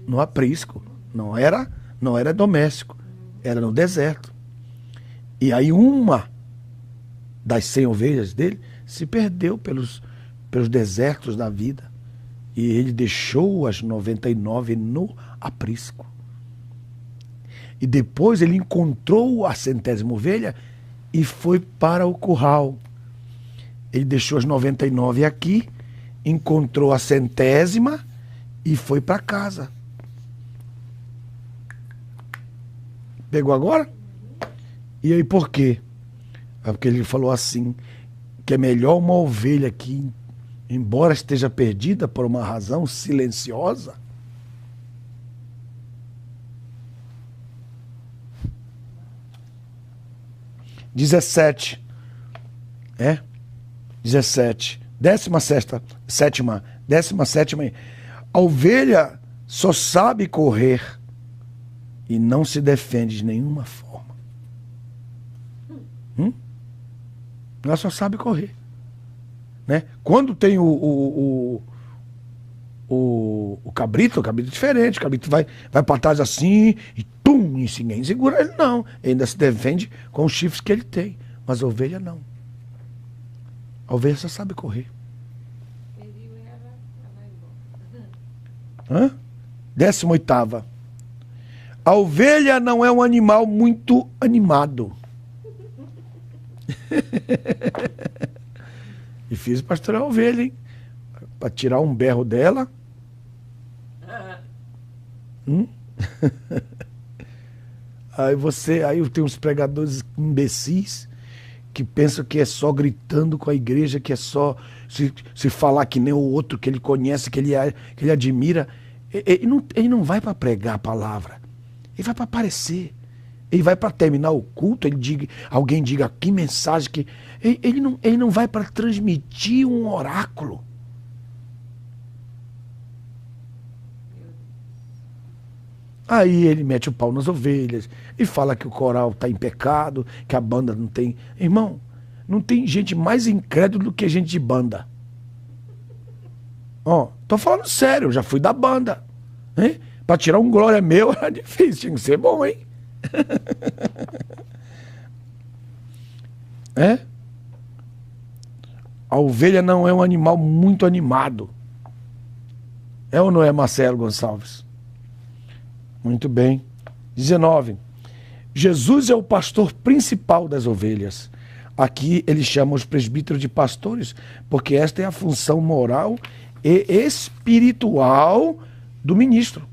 no aprisco. Não era doméstico, era no deserto. E aí uma das 100 ovelhas dele se perdeu pelos desertos da vida. E ele deixou as 99 no aprisco. E depois ele encontrou a 100ª ovelha e foi para o curral. Ele deixou as 99 aqui, encontrou a 100ª e foi para casa. Pegou agora? E aí por quê? É porque ele falou assim, que é melhor uma ovelha que, embora esteja perdida por uma razão silenciosa, (17). 17. 17ª. A ovelha só sabe correr e não se defende de nenhuma forma. Ela só sabe correr. Né? Quando tem o cabrito é diferente. O cabrito vai para trás assim e tum, e ninguém segura ele, não. Ele ainda se defende com os chifres que ele tem. Mas a ovelha não. A ovelha só sabe correr. 18ª. A ovelha não é um animal muito animado. Difícil pastorear a ovelha, hein? Para tirar um berro dela. Aí tem uns pregadores imbecis que pensam que é só gritando com a igreja, que é só se falar que nem o outro que ele conhece, que ele admira. Ele não vai para pregar a palavra. Ele vai para aparecer. Ele vai para terminar o culto, alguém diga que mensagem que... Ele não vai para transmitir um oráculo. Aí ele mete o pau nas ovelhas e fala que o coral está em pecado, que a banda não tem... Irmão, não tem gente mais incrédula do que gente de banda. Tô falando sério, eu já fui da banda. Para tirar um glória meu era difícil, tinha que ser bom, hein? A ovelha não é um animal muito animado. É ou não é, Marcelo Gonçalves? Muito bem. 19. Jesus é o pastor principal das ovelhas. Aqui ele chama os presbíteros de pastores, porque esta é a função moral e espiritual do ministro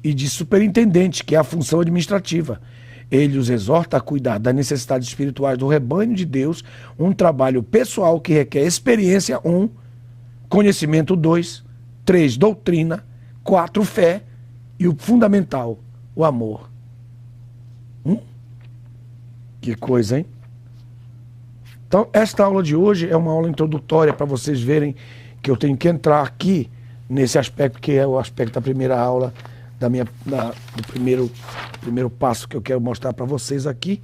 e de superintendente, que é a função administrativa. Ele os exorta a cuidar das necessidades espirituais do rebanho de Deus, um trabalho pessoal que requer experiência, 1, conhecimento, 2, 3, doutrina, 4, fé, e o fundamental, o amor. Que coisa, hein? Então, esta aula de hoje é uma aula introdutória para vocês verem que eu tenho que entrar aqui nesse aspecto que é o aspecto da primeira aula, do primeiro passo que eu quero mostrar para vocês aqui.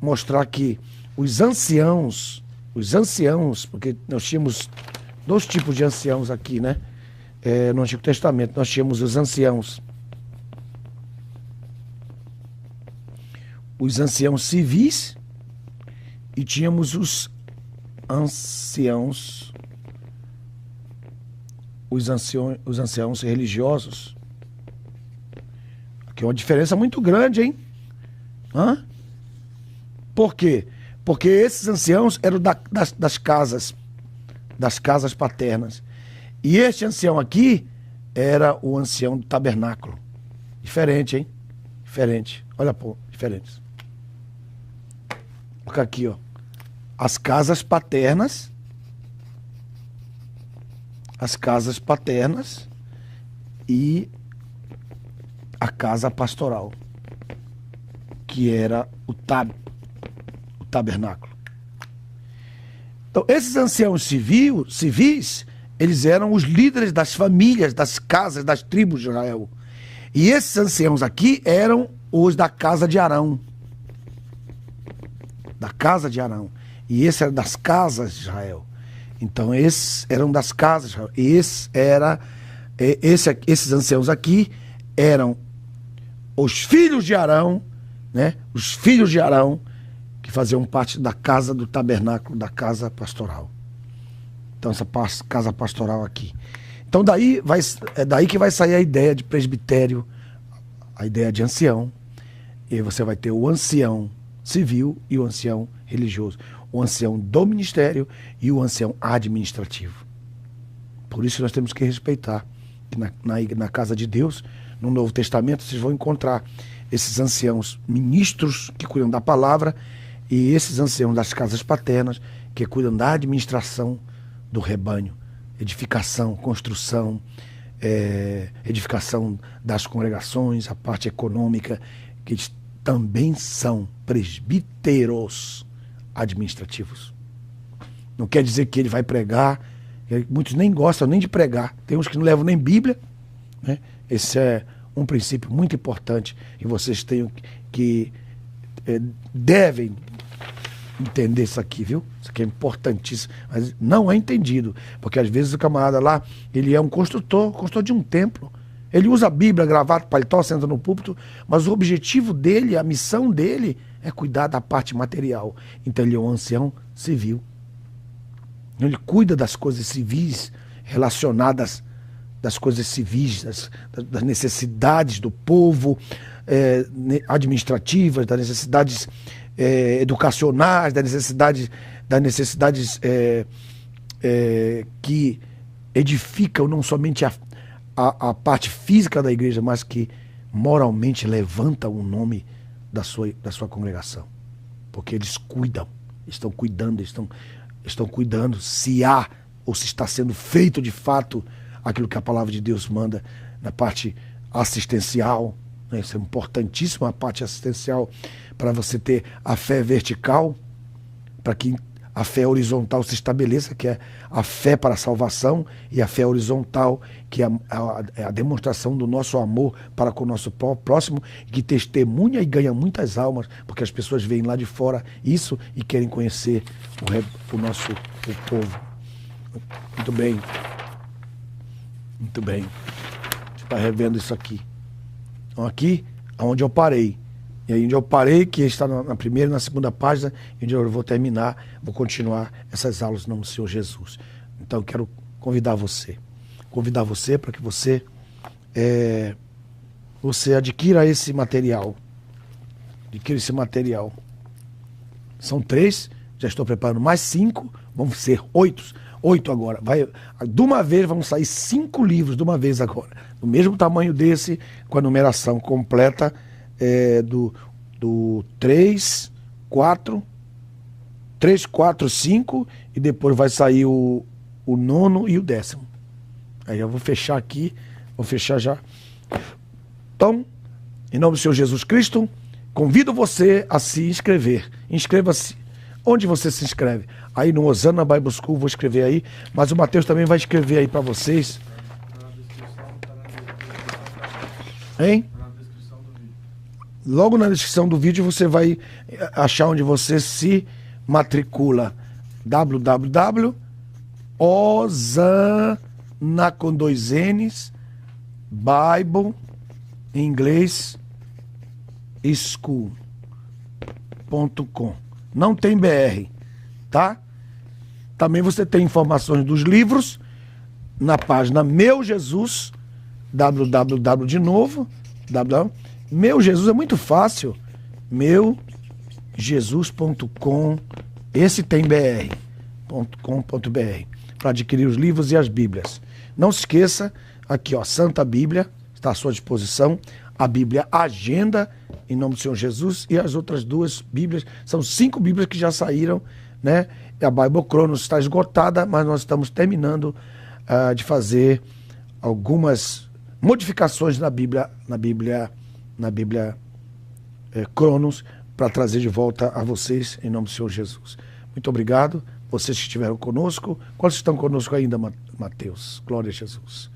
Mostrar que os anciãos, porque nós tínhamos 2 tipos de anciãos aqui, né? No Antigo Testamento, nós tínhamos os anciãos civis e tínhamos os anciãos religiosos. Que é uma diferença muito grande, hein? Hã? Por quê? Porque esses anciãos eram das casas paternas. E este ancião aqui era o ancião do tabernáculo. Diferente, hein? Diferente. Olha, pô, diferente. Olha aqui, ó. As casas paternas e a casa pastoral, que era o tabernáculo. Então, esses anciãos civis, eles eram os líderes das famílias, das casas, das tribos de Israel. E esses anciãos aqui eram os da casa de Arão. Da casa de Arão. E esse era das casas de Israel. Então, esses eram das casas de Israel. E esses anciãos aqui eram os filhos de Arão, né? Os filhos de Arão, que faziam parte da casa do tabernáculo, da casa pastoral. Então, essa casa pastoral aqui. Então, é daí que vai sair a ideia de presbitério, a ideia de ancião. E você vai ter o ancião civil e o ancião religioso. O ancião do ministério e o ancião administrativo. Por isso nós temos que respeitar. Na casa de Deus, no Novo Testamento, vocês vão encontrar esses anciãos ministros que cuidam da palavra e esses anciãos das casas paternas que cuidam da administração do rebanho, edificação, construção, edificação das congregações, a parte econômica, que eles também são presbíteros administrativos. Não quer dizer que ele vai pregar, muitos nem gostam nem de pregar, tem uns que não levam nem Bíblia, né? Esse é um princípio muito importante e vocês devem entender isso aqui, viu? Isso aqui é importantíssimo, mas não é entendido, porque às vezes o camarada lá, ele é um construtor de um templo, ele usa a Bíblia, gravata, paletó, senta no púlpito, mas o objetivo dele, a missão dele é cuidar da parte material. Então ele é um ancião civil. Ele cuida das coisas civis, relacionadas das coisas civis, das necessidades do povo, administrativas, das necessidades educacionais, das necessidades que edificam não somente a parte física da igreja, mas que moralmente levantam o nome da sua congregação. Porque eles cuidam, estão cuidando se há ou se está sendo feito de fato aquilo que a palavra de Deus manda na parte assistencial, né? Isso é importantíssimo, a parte assistencial, para você ter a fé vertical, para que a fé horizontal se estabeleça, que é a fé para a salvação, e a fé horizontal, que é a demonstração do nosso amor para com o nosso próximo, que testemunha e ganha muitas almas, porque as pessoas veem lá de fora isso e querem conhecer o povo. Muito bem. Muito bem. Você está revendo isso aqui. Então aqui, onde eu parei. E aí onde eu parei, que está na primeira e na segunda página, onde eu vou continuar essas aulas no nome do Senhor Jesus. Então eu quero convidar você para que você adquira esse material. Adquira esse material. São 3, já estou preparando mais 5, vão ser 8 agora. De uma vez vão sair 5 livros de uma vez agora. Do mesmo tamanho desse, com a numeração completa do 3, 4, 5 e depois vai sair o 9º e o 10º. Aí eu vou fechar aqui, vou fechar já. Então, em nome do Senhor Jesus Cristo, convido você a se inscrever. Inscreva-se. Onde você se inscreve? Aí no Osana Bible School, vou escrever aí, mas o Mateus também vai escrever aí para vocês. Hein? Logo na descrição do vídeo você vai achar onde você se matricula. www.osana com 2 N's Bible em inglês school.com. Não tem BR, tá? Também você tem informações dos livros na página Meu Jesus, www de novo, Meu Jesus é muito fácil. meujesus.com, esse tem br.com.br, para adquirir os livros e as Bíblias. Não se esqueça, aqui ó, Santa Bíblia, está à sua disposição, a Bíblia Agenda, em nome do Senhor Jesus, e as outras 2 Bíblias, são 5 Bíblias que já saíram, né? A Bible Cronos está esgotada, mas nós estamos terminando de fazer algumas modificações na Bíblia Cronos, para trazer de volta a vocês, em nome do Senhor Jesus. Muito obrigado, vocês que estiveram conosco. Quantos estão conosco ainda, Mateus? Glória a Jesus.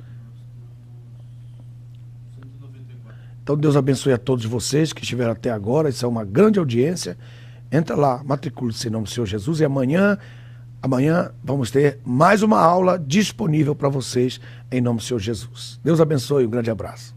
194. Então Deus abençoe a todos vocês que estiveram até agora. Isso é uma grande audiência. Entra lá, matricule-se em nome do Senhor Jesus. E amanhã vamos ter mais uma aula disponível para vocês em nome do Senhor Jesus. Deus abençoe, um grande abraço.